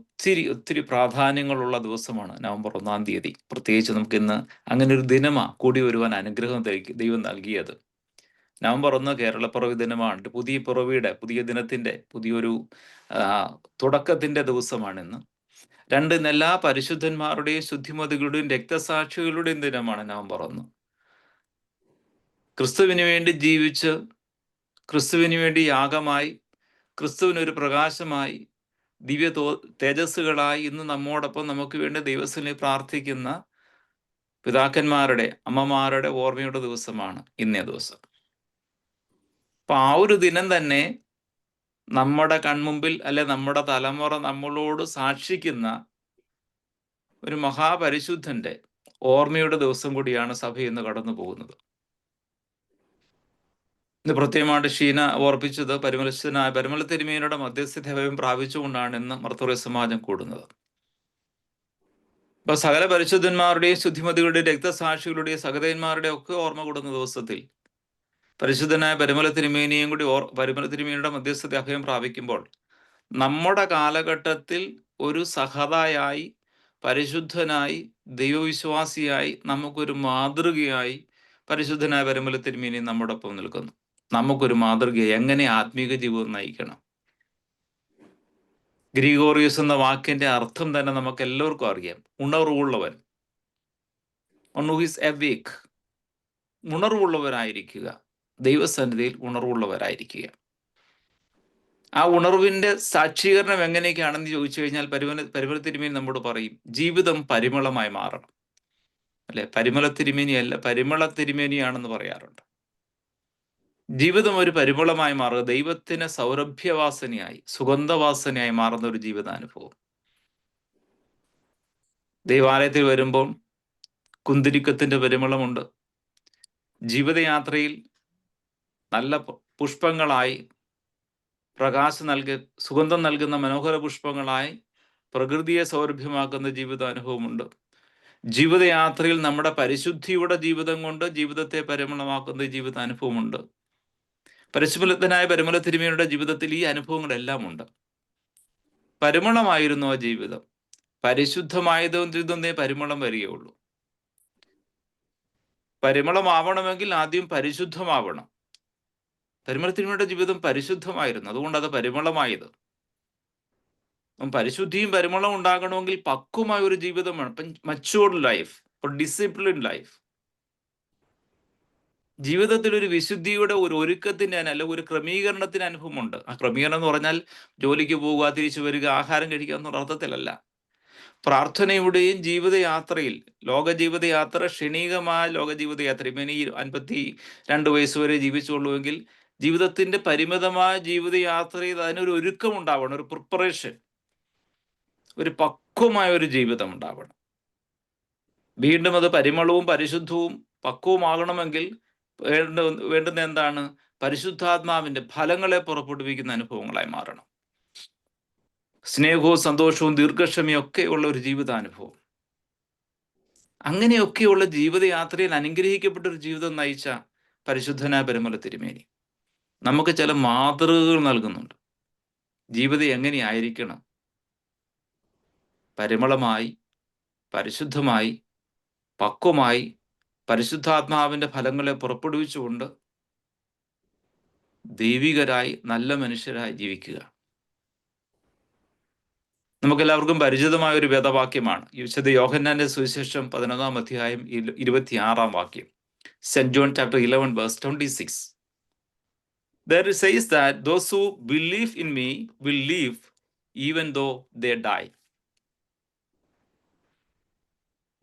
ഒത്തിരി പ്രാധാന്യങ്ങളുള്ള ദിവസമാണ് നവംബർ 1-ാം തീയതി. പ്രത്യേകിച്ച് നമുക്ക് ഇന്ന് അങ്ങനെ ഒരു ദിനമാണ് കൂടി വരുവാൻ അനുഗ്രഹം ദൈവം നൽകിയത്. നവംബർ 1 കേരളപ്പിറവി ദിനമാണ്. പുതിയ ദിനത്തിന്റെ പുതിയൊരു തുടക്കത്തിന്റെ ദിവസമാണിന്ന്. 2 ഇന്ന് എല്ലാ പരിശുദ്ധന്മാരുടെയും ശുദ്ധിമതികളുടെയും രക്തസാക്ഷികളുടെയും ദിനമാണ് നവംബർ 1. ക്രിസ്തുവിന് വേണ്ടി ജീവിച്ച്, ക്രിസ്തുവിന് വേണ്ടി യാഗമായി, ക്രിസ്തുവിനൊരു പ്രകാശമായി, ദിവ്യ തേജസ്സുകളായി ഇന്ന് നമ്മോടൊപ്പം നമുക്ക് വേണ്ടി ദൈവസന്നിധിയിൽ പ്രാർത്ഥിക്കുന്ന പിതാക്കന്മാരുടെ, അമ്മമാരുടെ ഓർമ്മയുടെ ദിവസമാണ് ഇന്നേ ദിവസം. അപ്പൊ ആ ഒരു ദിനം തന്നെ നമ്മുടെ കൺമുമ്പിൽ, അല്ലെ നമ്മുടെ തലമുറ നമ്മളോട് സാക്ഷിക്കുന്ന ഒരു മഹാപരിശുദ്ധന്റെ ഓർമ്മയുടെ ദിവസം കൂടിയാണ് സഭ ഇന്ന് കടന്നു പോകുന്നത്. ഇന്ന് പ്രത്യേകമായിട്ട് ഷീന ഓർപ്പിച്ചത് പരിമല തിരുമേനിയുടെ മധ്യസ്ഥതയും പ്രാപിച്ചുകൊണ്ടാണ് ഇന്ന് മർത്തോറിയ സമാജം കൂടുന്നത്. അപ്പൊ സകല പരിശുദ്ധന്മാരുടെയും ശുദ്ധിമതികളുടെയും രക്തസാക്ഷികളുടെയും സഹതന്മാരുടെയും ഒക്കെ ഓർമ്മ കൂടുന്ന ദിവസത്തിൽ പരിശുദ്ധനായ പരിമല തിരുമേനിയുടെ മധ്യസ്ഥത അഭയം പ്രാപിക്കുമ്പോൾ നമ്മുടെ കാലഘട്ടത്തിൽ ഒരു സഹതായായി, പരിശുദ്ധനായി, ദൈവവിശ്വാസിയായി, നമുക്കൊരു മാതൃകയായി പരിശുദ്ധനായ പരിമല തിരുമേനി നമ്മോടൊപ്പം നിൽക്കുന്നു. നമുക്കൊരു മാതൃകയായി എങ്ങനെ ആത്മീക ജീവിതം നയിക്കണം. ഗ്രിഗോറിയസ് എന്ന വാക്കിന്റെ അർത്ഥം തന്നെ നമുക്ക് എല്ലാവർക്കും അറിയാം. ഉണർവുള്ളവൻ, ഉണർവുള്ളവരായിരിക്കുക, ദൈവസന്നിധിയിൽ ഉണർവുള്ളവരായിരിക്കുക. ആ ഉണർവിന്റെ സാക്ഷീകരണം എങ്ങനെയൊക്കെയാണെന്ന് ചോദിച്ചു കഴിഞ്ഞാൽ പരിമല തിരുമേനി നമ്മോട് പറയും, ജീവിതം പരിമളമായി മാറണം. അല്ലെ, പരിമല തിരുമേനിയല്ല, പരിമള തിരുമേനിയാണെന്ന് പറയാറുണ്ട്. ജീവിതം ഒരു പരിമളമായി മാറുക, ദൈവത്തിന് സൗരഭ്യവാസനയായി, സുഗന്ധവാസനയായി മാറുന്ന ഒരു ജീവിതാനുഭവം. ദൈവാലയത്തിൽ വരുമ്പോൾ കുന്തിരിക്കത്തിന്റെ പരിമളമുണ്ട്. ജീവിതയാത്രയിൽ നല്ല പുഷ്പങ്ങളായി, സുഗന്ധം നൽകുന്ന മനോഹര പുഷ്പങ്ങളായി പ്രകൃതിയെ സൗരഭ്യമാക്കുന്ന ജീവിതാനുഭവമുണ്ട്. ജീവിതയാത്രയിൽ നമ്മുടെ പരിശുദ്ധിയുടെ ജീവിതം കൊണ്ട് ജീവിതത്തെ പരിമളമാക്കുന്ന ജീവിതാനുഭവമുണ്ട്. പരിശുദ്ധനായ പരിമല തിരുമേനിയുടെ ജീവിതത്തിൽ ഈ അനുഭവങ്ങളെല്ലാം ഉണ്ട്. പരിമളമായിരുന്നു ആ ജീവിതം. പരിശുദ്ധമായതൊന്നേ പരിമളം വരികയുള്ളൂ. പരിമളമാവണമെങ്കിൽ ആദ്യം പരിശുദ്ധമാവണം. പരിമല തിരുമേനിയുടെ ജീവിതം പരിശുദ്ധമായിരുന്നു, അതുകൊണ്ട് അത് പരിമളമായത്. പരിശുദ്ധിയും പരിമളവും ഉണ്ടാകണമെങ്കിൽ പക്വമായ ഒരു ജീവിതം വേണം. മച്യൂർഡ് ലൈഫ്, ഡിസിപ്ലിൻ ലൈഫ്. ജീവിതത്തിൽ ഒരു വിശുദ്ധിയുടെ ഒരു ഒരുക്കത്തിന്റെ അല്ല ഒരു ക്രമീകരണത്തിന് അനുഭവമുണ്ട്. ആ ക്രമീകരണം എന്ന് പറഞ്ഞാൽ ജോലിക്ക് പോവുക, തിരിച്ചു വരിക, ആഹാരം കഴിക്കുക എന്നുള്ള അർത്ഥത്തിലല്ല. പ്രാർത്ഥനയുടെയും ജീവിതയാത്രയിൽ, ലോകജീവിതയാത്ര ക്ഷണികമായ ലോകജീവിതയാത്ര. ഇപ്പം ഈ 52 വയസ്സ് വരെ ജീവിച്ചുള്ളൂവെങ്കിൽ ജീവിതത്തിന്റെ പരിമിതമായ ജീവിതയാത്രയിൽ അതിനൊരു ഒരുക്കം ഉണ്ടാവണം, ഒരു പ്രിപ്പറേഷൻ, ഒരു പക്വമായ ഒരു ജീവിതം ഉണ്ടാവണം. വീണ്ടും അത് പരിമളവും പരിശുദ്ധവും പക്വമാകണമെങ്കിൽ വേണ്ടുന്ന എന്താണ്? പരിശുദ്ധാത്മാവിന്റെ ഫലങ്ങളെ പുറപ്പെടുവിക്കുന്ന അനുഭവങ്ങളായി മാറണം. സ്നേഹവും സന്തോഷവും ദീർഘക്ഷമയും ഒക്കെയുള്ള ഒരു ജീവിതാനുഭവം. അങ്ങനെയൊക്കെയുള്ള ജീവിതയാത്രയിൽ അനുഗ്രഹിക്കപ്പെട്ട ഒരു ജീവിതം നയിച്ച പരിശുദ്ധനായ പരിമല തിരുമേനി നമുക്ക് ചില മാതൃകകൾ നൽകുന്നുണ്ട്. ജീവിതം എങ്ങനെയായിരിക്കണം? പരിമളമായി, പരിശുദ്ധമായി, പക്വമായി, പരിശുദ്ധാത്മാവിന്റെ ഫലങ്ങളെ പുറപ്പെടുവിച്ചുകൊണ്ട് ദൈവികരായി നല്ല മനുഷ്യരായി ജീവിക്കുക. നമുക്കെല്ലാവർക്കും പരിചിതമായ ഒരു വേദവാക്യമാണ് വിശുദ്ധ യോഹന്നാന്റെ സുവിശേഷം 11-ാം അധ്യായം 26-ാം വാക്യം. Saint John chapter 11 verse 26. There it says that those who believe in me will live even though they die.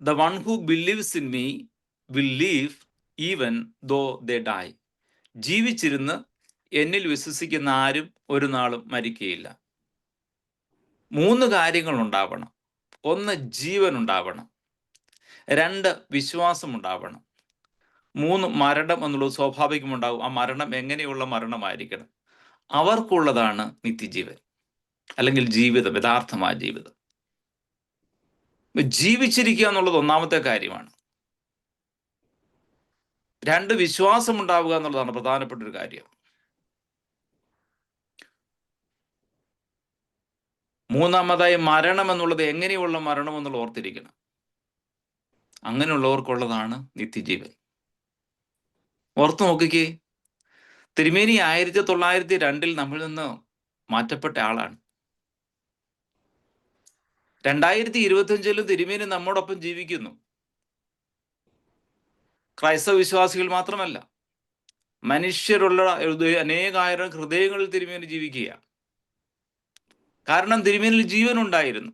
The one who believes in me will live even though they die. ജീവിച്ചിരുന്ന് എന്നിൽ വിശ്വസിക്കുന്ന ആരും ഒരു നാളും മരിക്കുകയില്ല. 3 കാര്യങ്ങൾ ഉണ്ടാവണം. 1, ജീവൻ ഉണ്ടാവണം. 2, വിശ്വാസം ഉണ്ടാവണം. 3, മരണം എന്നുള്ളത് സ്വാഭാവികമുണ്ടാവും. ആ മരണം എങ്ങനെയുള്ള മരണമായിരിക്കണം? അവർക്കുള്ളതാണ് നിത്യജീവൻ, അല്ലെങ്കിൽ ജീവിതം, യഥാർത്ഥമായ ജീവിതം. ജീവിച്ചിരിക്കുക എന്നുള്ളത് 1-ാമത്തെ കാര്യമാണ്. 2, വിശ്വാസം ഉണ്ടാവുക എന്നുള്ളതാണ് പ്രധാനപ്പെട്ട ഒരു കാര്യം. 3-ാമതായി മരണം എന്നുള്ളത് എങ്ങനെയുള്ള മരണം എന്നുള്ളത് ഓർത്തിരിക്കണം. അങ്ങനെയുള്ളവർക്കുള്ളതാണ് നിത്യജീവൻ. ഓർത്തു നോക്കിക്കേ, തിരുമേനി 1902 നമ്മളിൽ നിന്ന് മാറ്റപ്പെട്ട ആളാണ്. 2025 തിരുമേനി നമ്മോടൊപ്പം ജീവിക്കുന്നു. ക്രൈസ്തവ വിശ്വാസികൾ മാത്രമല്ല, മനുഷ്യരുള്ള അനേകായിരം ഹൃദയങ്ങളിൽ തിരുമേനി ജീവിക്കുക. കാരണം തിരുമേനിൽ ജീവൻ ഉണ്ടായിരുന്നു,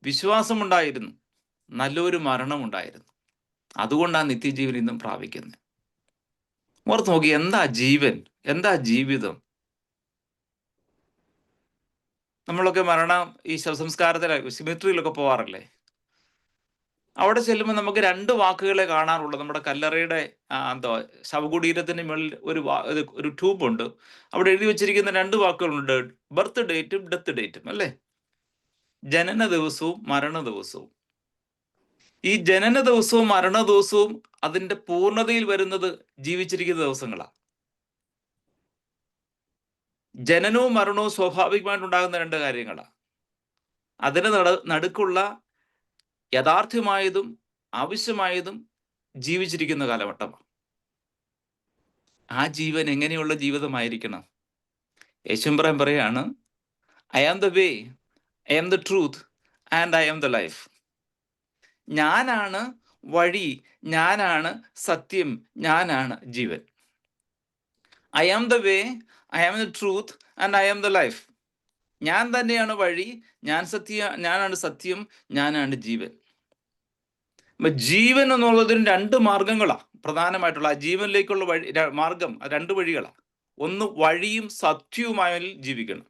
വിശ്വാസമുണ്ടായിരുന്നു, നല്ലൊരു മരണമുണ്ടായിരുന്നു. അതുകൊണ്ടാണ് നിത്യജീവൻ ഇന്നും പ്രാപിക്കുന്നത്. ഓർത്ത് നോക്കി, എന്താ ജീവൻ, എന്താ ജീവിതം? നമ്മളൊക്കെ ഈ ശവസംസ്കാരത്തിലെ സിമിട്രിയിലൊക്കെ പോവാറില്ലേ? അവിടെ ചെല്ലുമ്പോൾ നമുക്ക് 2 വാക്കുകളെ കാണാറുള്ളൂ. നമ്മുടെ കല്ലറയുടെ ശവകുടീരത്തിന് മുകളിൽ ഒരു ട്യൂബുണ്ട്. അവിടെ എഴുതി വെച്ചിരിക്കുന്ന 2 വാക്കുകളുണ്ട്, ബർത്ത് ഡേറ്റും ഡെത്ത് ഡേറ്റും, അല്ലേ? ജനന ദിവസവും മരണ ദിവസവും. ഈ ജനന ദിവസവും മരണ ദിവസവും അതിന്റെ പൂർണ്ണതയിൽ വരുന്നത് ജീവിച്ചിരിക്കുന്ന ദിവസങ്ങളാണ്. ജനനവും മരണവും സ്വാഭാവികമായിട്ടുണ്ടാകുന്ന 2 കാര്യങ്ങളാണ്. അതിന് നടുക്കുള്ള യഥാർത്ഥമായതും ആവശ്യമായതും ജീവിച്ചിരിക്കുന്ന കാലഘട്ടമാണ്. ആ ജീവൻ എങ്ങനെയുള്ള ജീവിതമായിരിക്കണം? യേശുമ്പറൻ പറയാണ്, I am the way, I am the truth and I am the life. ഞാനാണ് വഴി, ഞാനാണ് സത്യം, ഞാനാണ് ജീവൻ. I am the way, I am the truth and I am the life. ഞാൻ തന്നെയാണ് വഴി, ഞാനാണ് സത്യം, ഞാനാണ് ജീവൻ. ജീവൻ എന്നുള്ളതിന് 2 മാർഗങ്ങളാണ് പ്രധാനമായിട്ടുള്ള. ആ ജീവനിലേക്കുള്ള മാർഗം 2 വഴികളാണ്. ഒന്ന്, വഴിയും സത്യവുമായി ജീവിക്കണം.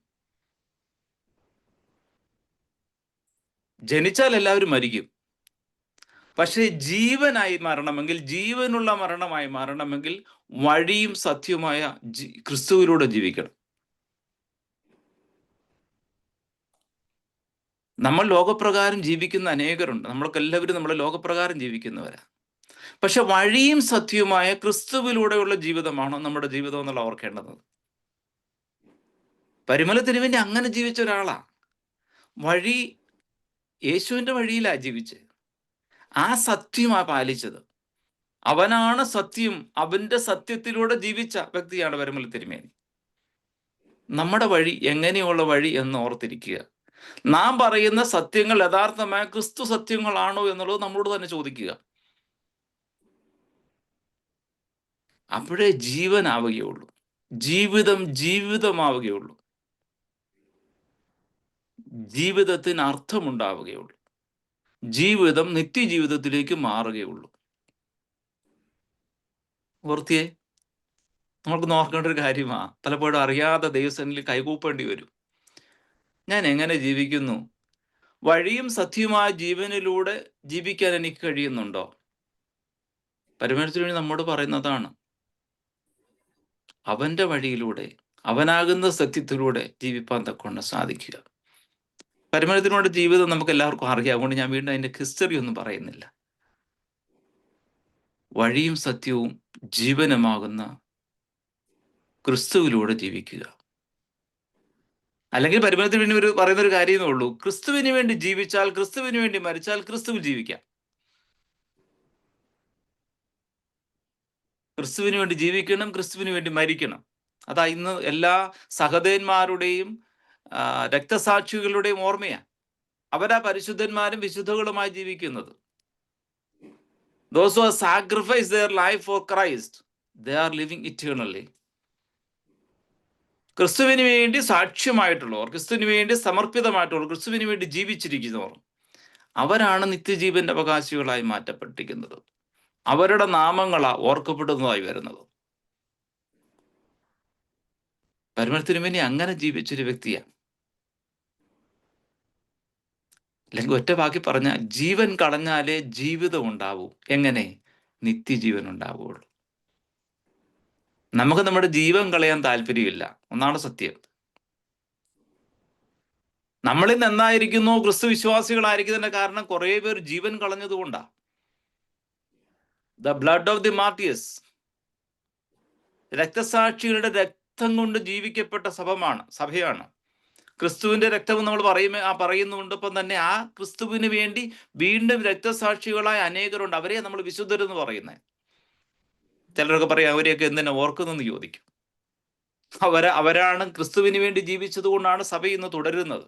ജനിച്ചാൽ എല്ലാവരും മരിക്കും. പക്ഷേ ജീവനായി മരണമെങ്കിൽ, ജീവനുള്ള മരണമായി മാറണമെങ്കിൽ വഴിയും സത്യവുമായ ക്രിസ്തുവിലൂടെ ജീവിക്കണം. നമ്മൾ ലോകപ്രകാരം ജീവിക്കുന്ന അനേകരുണ്ട്. നമ്മൾക്കെല്ലാവരും നമ്മുടെ ലോകപ്രകാരം ജീവിക്കുന്നവരാ. പക്ഷെ വഴിയും സത്യവുമായ ക്രിസ്തുവിലൂടെയുള്ള ജീവിതമാണോ നമ്മുടെ ജീവിതം എന്നുള്ള ഓർക്കേണ്ടത്. പരിമല തിരുമേനി അങ്ങനെ ജീവിച്ച ഒരാളാ. വഴി, യേശുവിന്റെ വഴിയിലാ ജീവിച്ചത്. ആ സത്യമാ പാലിച്ചത്. അവനാണ് സത്യം. അവന്റെ സത്യത്തിലൂടെ ജീവിച്ച വ്യക്തിയാണ് പരിമല തിരുമേനി. നമ്മുടെ വഴി എങ്ങനെയുള്ള വഴി എന്ന് ഓർത്തിരിക്കുക. നാം പറയുന്ന സത്യങ്ങൾ യഥാർത്ഥമായ ക്രിസ്തു സത്യങ്ങളാണോ എന്നുള്ളത് നമ്മളോട് തന്നെ ചോദിക്കുക. അപ്പോഴേ ജീവനാവുകയുള്ളൂ, ജീവിതമാവുകയുള്ളൂ, ജീവിതത്തിന് അർത്ഥമുണ്ടാവുകയുള്ളൂ, ജീവിതം നിത്യജീവിതത്തിലേക്ക് മാറുകയുള്ളൂ. ഓർത്തിയേ, നമുക്ക് നോക്കേണ്ട ഒരു കാര്യമാണ്. പലപ്പോഴും അറിയാതെ ദൈവസന്നിധിയിൽ കൈകൂപ്പേണ്ടി വരും. ഞാൻ എങ്ങനെ ജീവിക്കുന്നു? വഴിയും സത്യവുമായ ജീവനിലൂടെ ജീവിക്കാൻ എനിക്ക് കഴിയുന്നുണ്ടോ? പരിമളത്തിന് വേണ്ടി നമ്മോട് പറയുന്നതാണ്, അവന്റെ വഴിയിലൂടെ, അവനാകുന്ന സത്യത്തിലൂടെ ജീവിപ്പാൻ തക്കൊണ്ട് സാധിക്കുക. പരിമളത്തിനോട് ജീവിതം നമുക്ക് എല്ലാവർക്കും അറിയാം. അതുകൊണ്ട് ഞാൻ വീണ്ടും അതിന്റെ ഹിസ്റ്ററി ഒന്നും പറയുന്നില്ല. വഴിയും സത്യവും ജീവനുമാകുന്ന ക്രിസ്തുവിലൂടെ ജീവിക്കുക. അല്ലെങ്കിൽ പരിമളത്തിന് വേണ്ടി പറയുന്ന ഒരു കാര്യമേ ഉള്ളൂ, ക്രിസ്തുവിന് വേണ്ടി ജീവിച്ചാൽ, ക്രിസ്തുവിന് വേണ്ടി മരിച്ചാൽ ക്രിസ്തുവിൽ ജീവിക്കാം. ക്രിസ്തുവിന് വേണ്ടി ജീവിക്കണം, ക്രിസ്തുവിന് വേണ്ടി മരിക്കണം. അതാ ഇന്ന് എല്ലാ സഹദേന്മാരുടെയും രക്തസാക്ഷികളുടെയും ഓർമ്മയാണ്. അവരാ പരിശുദ്ധന്മാരും വിശുദ്ധകളുമായി ജീവിക്കുന്നത്. Those who have sacrificed their life for Christ, they are living eternally. ക്രിസ്തുവിന് വേണ്ടി സാക്ഷ്യമായിട്ടുള്ളവർ, ക്രിസ്തുവിന് വേണ്ടി സമർപ്പിതമായിട്ടുള്ളവർ, ക്രിസ്തുവിന് വേണ്ടി ജീവിച്ചിരിക്കുന്നവർ, അവരാണ് നിത്യജീവന്റെ അവകാശികളായി മാറ്റപ്പെട്ടിരിക്കുന്നത്. അവരുടെ നാമങ്ങളാ ഓർക്കപ്പെടുന്നതായി വരുന്നത്. പരിമള തിരുമേനി അങ്ങനെ ജീവിച്ചൊരു വ്യക്തിയാണ്. അല്ലെങ്കിൽ ഒറ്റ വാക്കി പറഞ്ഞാൽ, ജീവൻ കളഞ്ഞാലേ ജീവിതം ഉണ്ടാവൂ. എങ്ങനെ? നിത്യജീവൻ ഉണ്ടാവുകയുള്ളൂ. നമുക്ക് നമ്മുടെ ജീവൻ കളയാൻ താല്പര്യമില്ല, ഒന്നാണ് സത്യം. നമ്മളിൽ നന്നായിരിക്കുന്നു, ക്രിസ്തു വിശ്വാസികളായിരിക്കുന്നതിന്റെ കാരണം കുറെ പേർ ജീവൻ കളഞ്ഞതുകൊണ്ടാ. The blood of the martyrs, രക്തസാക്ഷികളുടെ രക്തം കൊണ്ട് ജീവിക്കപ്പെട്ട സഭയാണ്. ക്രിസ്തുവിന്റെ രക്തം നമ്മൾ പറയുന്നുണ്ടപ്പം തന്നെ ആ ക്രിസ്തുവിന് വേണ്ടി വീണ്ടും രക്തസാക്ഷികളായ അനേകരുണ്ട്. അവരെ നമ്മൾ വിശുദ്ധരെന്ന് പറയുന്നത്. ചിലരൊക്കെ പറയാം, അവരെയൊക്കെ എന്തിനാ ഓർക്കുന്നെന്ന് ചോദിക്കും. അവരാണ് ക്രിസ്തുവിന് വേണ്ടി ജീവിച്ചത് കൊണ്ടാണ് സഭ ഇന്ന് തുടരുന്നത്.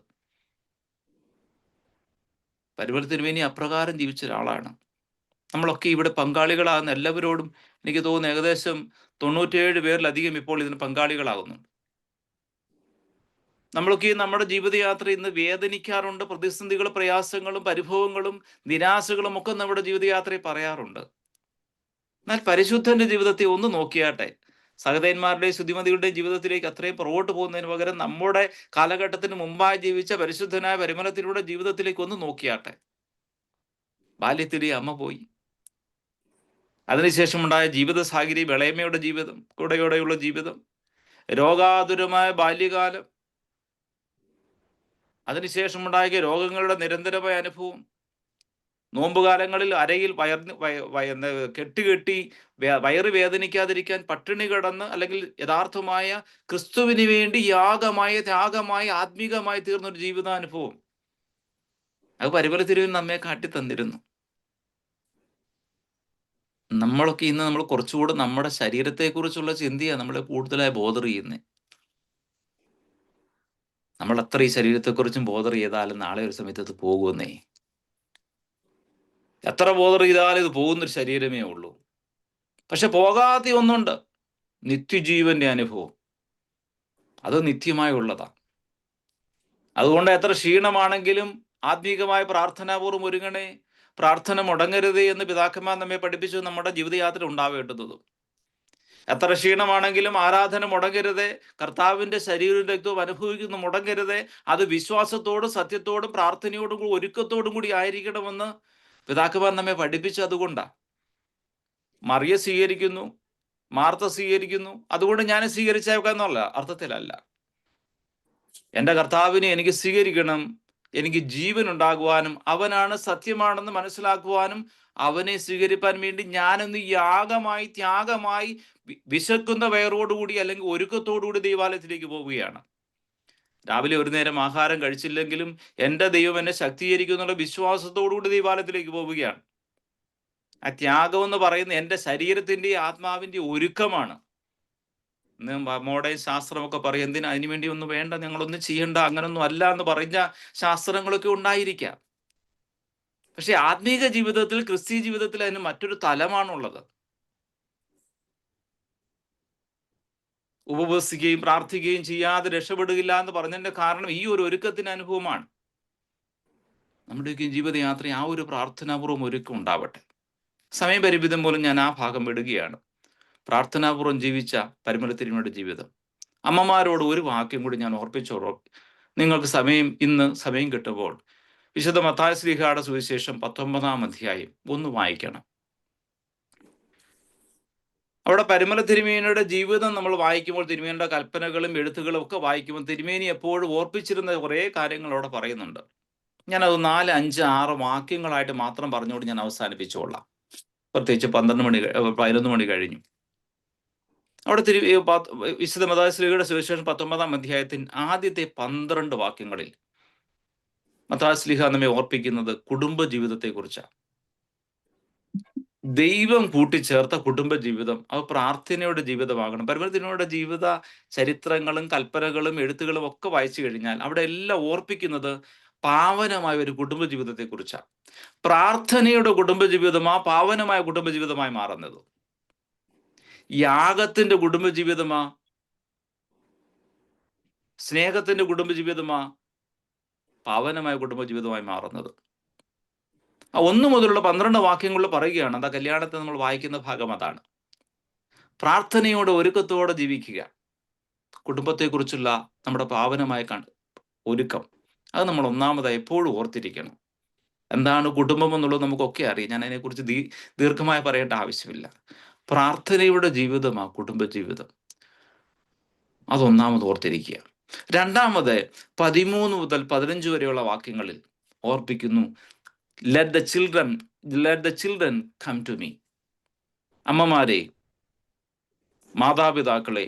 പരിമള തിരുമേനി അപ്രകാരം ജീവിച്ച ഒരാളാണ്. നമ്മളൊക്കെ ഇവിടെ പങ്കാളികളാകുന്ന എല്ലാവരോടും എനിക്ക് തോന്നുന്നു ഏകദേശം 97 പേരിലധികം ഇപ്പോൾ ഇതിന് പങ്കാളികളാകുന്നുണ്ട്. നമ്മളൊക്കെ നമ്മുടെ ജീവിതയാത്ര ഇന്ന് വേദനിക്കാറുണ്ട്. പ്രതിസന്ധികളും പ്രയാസങ്ങളും പരിഭവങ്ങളും നിരാശകളും ഒക്കെ നമ്മുടെ ജീവിതയാത്രയിൽ പറയാറുണ്ട്. എന്നാൽ പരിശുദ്ധന്റെ ജീവിതത്തെ ഒന്ന് നോക്കിയാട്ടെ. സഹദേന്മാരുടെയും ശുദ്ധിമതികളുടെയും ജീവിതത്തിലേക്ക് അത്രയും പുറകോട്ട് പോകുന്നതിന് പകരം നമ്മുടെ കാലഘട്ടത്തിന് മുമ്പായി ജീവിച്ച പരിശുദ്ധനായ പരിമളത്തിലൂടെ ജീവിതത്തിലേക്ക് ഒന്ന് നോക്കിയാട്ടെ. ബാല്യത്തിലെ അമ്മ പോയി, അതിനുശേഷമുണ്ടായ ജീവിത സാഹചര്യം, ഇളയമയുടെ ജീവിതം, കൂടെയോടെയുള്ള ജീവിതം, രോഗാതുരമായ ബാല്യകാലം, അതിനുശേഷമുണ്ടായ രോഗങ്ങളുടെ നിരന്തരമായ അനുഭവം, നോമ്പുകാലങ്ങളിൽ അരയിൽ കെട്ടി വയറ് വേദനിക്കാതിരിക്കാൻ പട്ടിണി കിടന്ന്, അല്ലെങ്കിൽ യഥാർത്ഥമായ ക്രിസ്തുവിന് വേണ്ടി ത്യാഗമായി ആത്മീകമായി തീർന്നൊരു ജീവിതാനുഭവം അത് പരിമള തിരുമേനി നമ്മെ കാട്ടിത്തന്നിരുന്നു. നമ്മളൊക്കെ ഇന്ന് നമ്മൾ കുറച്ചുകൂടെ നമ്മുടെ ശരീരത്തെക്കുറിച്ചുള്ള ചിന്തയാണ് നമ്മളെ കൂടുതലായി ബോധർ ചെയ്യുന്നത്. നമ്മൾ അത്ര ഈ ശരീരത്തെക്കുറിച്ചും ബോധർ ചെയ്താലും നാളെ ഒരു സമയത്ത് അത് പോകുന്നേ. എത്ര ബോധർ ചെയ്താലും ഇത് പോകുന്നൊരു ശരീരമേ ഉള്ളൂ. പക്ഷെ പോകാതെ ഒന്നുണ്ട്, നിത്യജീവന്റെ അനുഭവം. അത് നിത്യമായി ഉള്ളതാണ്. അതുകൊണ്ട് എത്ര ക്ഷീണമാണെങ്കിലും ആത്മീകമായ പ്രാർത്ഥനാപൂർവ്വം ഒരുങ്ങണേ, പ്രാർത്ഥന മുടങ്ങരുതേ എന്ന് പിതാക്കന്മാർ നമ്മെ പഠിപ്പിച്ചു. നമ്മുടെ ജീവിതയാത്ര ഉണ്ടാവേണ്ടതും എത്ര ക്ഷീണമാണെങ്കിലും ആരാധന മുടങ്ങരുതേ, കർത്താവിന്റെ ശരീരവും രക്തവും അനുഭവിക്കുന്ന മുടങ്ങരുതേ. അത് വിശ്വാസത്തോടും സത്യത്തോടും പ്രാർത്ഥനയോടും കൂടി ഒരുക്കത്തോടും കൂടി ആയിരിക്കണമെന്ന് പിതാക്കന്മാർ നമ്മെ പഠിപ്പിച്ചു. അതുകൊണ്ടാ മറിയ സ്വീകരിക്കുന്നു, മാർത്ത സ്വീകരിക്കുന്നു, അതുകൊണ്ട് ഞാൻ സ്വീകരിച്ചേക്കാന്നുള്ള അർത്ഥത്തിലല്ല. എൻ്റെ കർത്താവിനെ എനിക്ക് സ്വീകരിക്കണം, എനിക്ക് ജീവൻ ഉണ്ടാകുവാനും അവനാണ് സത്യമാണെന്ന് മനസ്സിലാക്കുവാനും അവനെ സ്വീകരിപ്പാൻ വേണ്ടി ഞാനൊന്ന് ത്യാഗമായി വിശക്കുന്ന വയറോടുകൂടി അല്ലെങ്കിൽ ഒരുക്കത്തോടുകൂടി ദൈവാലയത്തിലേക്ക് പോവുകയാണ്. രാവിലെ ഒരു നേരം ആഹാരം കഴിച്ചില്ലെങ്കിലും എൻ്റെ ദൈവം എന്നെ ശക്തീകരിക്കുന്നുള്ള വിശ്വാസത്തോടുകൂടി ദൈവാലയത്തിലേക്ക് പോവുകയാണ്. ആ ത്യാഗം എന്ന് പറയുന്നത് എൻ്റെ ശരീരത്തിൻ്റെ ആത്മാവിൻ്റെ ഒരുക്കമാണ്. മോഡേൺ ശാസ്ത്രമൊക്കെ പറയും, എന്തിനാ അതിനു വേണ്ടി ഒന്നും വേണ്ട, ഞങ്ങളൊന്നും ചെയ്യണ്ട, അങ്ങനൊന്നും അല്ല എന്ന് പറഞ്ഞ ശാസ്ത്രങ്ങളൊക്കെ ഉണ്ടായിരിക്കാം. പക്ഷെ ആത്മീക ജീവിതത്തിൽ, ക്രിസ്തീയ ജീവിതത്തിൽ അതിന് മറ്റൊരു തലമാണുള്ളത്. ഉപവസിക്കുകയും പ്രാർത്ഥിക്കുകയും ചെയ്യാതെ രക്ഷപ്പെടുകയില്ല എന്ന് പറഞ്ഞതിന്റെ കാരണം ഈ ഒരു ഒരുക്കത്തിന് അനുഭവമാണ്. നമ്മുടെയൊക്കെ ജീവിതയാത്ര ആ ഒരു പ്രാർത്ഥനാപൂർവ്വം ഒരുക്കം ഉണ്ടാവട്ടെ. സമയപരിമിതം പോലും ഞാൻ ആ ഭാഗം വിടുകയാണ്. പ്രാർത്ഥനാപൂർവ്വം ജീവിച്ച പരിമള തിരുമേനിയുടെ ജീവിതം. അമ്മമാരോട് ഒരു വാക്യം കൂടി ഞാൻ ഓർപ്പിച്ചോളൂ. നിങ്ങൾക്ക് ഇന്ന് സമയം കിട്ടുമ്പോൾ വിശുദ്ധ മത്തായി ശ്ലീഹായുടെ സുവിശേഷം 19-ാം അധ്യായം ഒന്ന് വായിക്കണം. അവിടെ പരിമള തിരുമേനിയുടെ ജീവിതം നമ്മൾ വായിക്കുമ്പോൾ, തിരുമേനിയുടെ കൽപ്പനകളും എഴുത്തുകളും ഒക്കെ വായിക്കുമ്പോൾ തിരുമേനി എപ്പോഴും ഓർപ്പിച്ചിരുന്ന കുറേ കാര്യങ്ങൾ അവിടെ പറയുന്നുണ്ട്. ഞാനത് 4, 5, 6 വാക്യങ്ങളായിട്ട് മാത്രം പറഞ്ഞുകൊണ്ട് ഞാൻ അവസാനിപ്പിച്ചോളാം. പ്രത്യേകിച്ച് 11 മണി കഴിഞ്ഞു. അവിടെ വിശുദ്ധ മത്തായി ശ്ലീഹയുടെ സുവിശേഷം 19-ാം അധ്യായത്തിന് ആദ്യത്തെ 12 വാക്യങ്ങളിൽ മത്തായി ശ്ലീഹ നമ്മെ ഓർപ്പിക്കുന്നത് കുടുംബ ജീവിതത്തെക്കുറിച്ചാണ്. ദൈവം കൂട്ടിച്ചേർത്ത കുടുംബജീവിതം അത് പ്രാർത്ഥനയുടെ ജീവിതമാകണം. പരിവർത്തനയുടെ ജീവിത ചരിത്രങ്ങളും കൽപ്പനകളും എഴുത്തുകളും ഒക്കെ വായിച്ചു കഴിഞ്ഞാൽ അവിടെ എല്ലാം ഓർപ്പിക്കുന്നത് പാവനമായ ഒരു കുടുംബജീവിതത്തെ കുറിച്ചാണ്. പ്രാർത്ഥനയുടെ കുടുംബജീവിതമാ പാവനമായ കുടുംബജീവിതമായി മാറുന്നത്. യാഗത്തിന്റെ കുടുംബജീവിതമാ സ്നേഹത്തിന്റെ കുടുംബജീവിതമാ പാവനമായ കുടുംബജീവിതമായി മാറുന്നത്. 1 മുതലുള്ള 12 വാക്യങ്ങളിൽ പറയുകയാണ്, അതാ കല്യാണത്തെ നമ്മൾ വായിക്കുന്ന ഭാഗം അതാണ്. പ്രാർത്ഥനയോടെ ഒരുക്കത്തോടെ ജീവിക്കുക, കുടുംബത്തെക്കുറിച്ചുള്ള നമ്മുടെ പാവനമായ ഒരുക്കം, അത് നമ്മൾ ഒന്നാമതായി എപ്പോഴും ഓർത്തിരിക്കണം. എന്താണ് കുടുംബം എന്നുള്ളത് നമുക്കൊക്കെ അറിയാം. ഞാൻ അതിനെക്കുറിച്ച് ദീർഘമായി പറയേണ്ട ആവശ്യമില്ല. പ്രാർത്ഥനയുടെ ജീവിതമാണ് കുടുംബജീവിതം. അതൊന്നാമത് ഓർത്തിരിക്കുക. രണ്ടാമത് 13 മുതൽ 15 വരെയുള്ള വാക്യങ്ങളിൽ ഓർപ്പിക്കുന്നു, let the children come to me. അമ്മമാരെ, മാതാപിതാക്കളെ,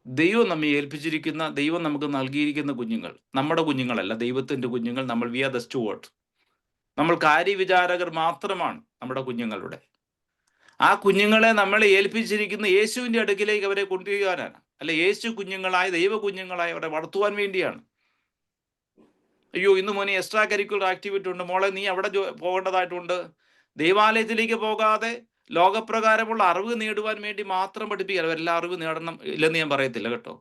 ദൈവം നമ്മെ ഏൽപ്പിച്ചിരിക്കുന്ന, ദൈവം നമുക്ക് നൽകിയിരിക്കുന്ന കുഞ്ഞുങ്ങൾ നമ്മുടെ കുഞ്ഞുങ്ങളല്ല, ദൈവത്തിന്റെ കുഞ്ഞുങ്ങൾ. നമ്മൾ വി ആർ ദ സ്റ്റുവർഡ്. നമ്മൾ കാര്യവിചാരകർ മാത്രമാണ് നമ്മുടെ കുഞ്ഞുങ്ങളുടെ. ആ കുഞ്ഞുങ്ങളെ നമ്മളെ ഏൽപ്പിച്ചിരിക്കുന്ന യേശുവിന്റെ അടുക്കിലേക്ക് അവരെ കൊണ്ടുവരാനാണ്. അല്ല, യേശു കുഞ്ഞുങ്ങളായ ദൈവ കുഞ്ഞുങ്ങളായി അവരെ വളർത്തുവാൻ വേണ്ടിയാണ്. അയ്യോ, ഇന്ന് മോനെ എക്സ്ട്രാ കരിക്കുലർ ആക്ടിവിറ്റി ഉണ്ട്, മോളെ നീ അവിടെ പോകേണ്ടതായിട്ടുണ്ട്. ദൈവാലയത്തിലേക്ക് പോകാതെ ലോകപ്രകാരമുള്ള അറിവ് നേടുവാൻ വേണ്ടി മാത്രം പഠിപ്പിക്കുക. അവരെല്ലാം അറിവ് നേടണം ഇല്ലെന്ന് ഞാൻ പറയത്തില്ല കേട്ടോ.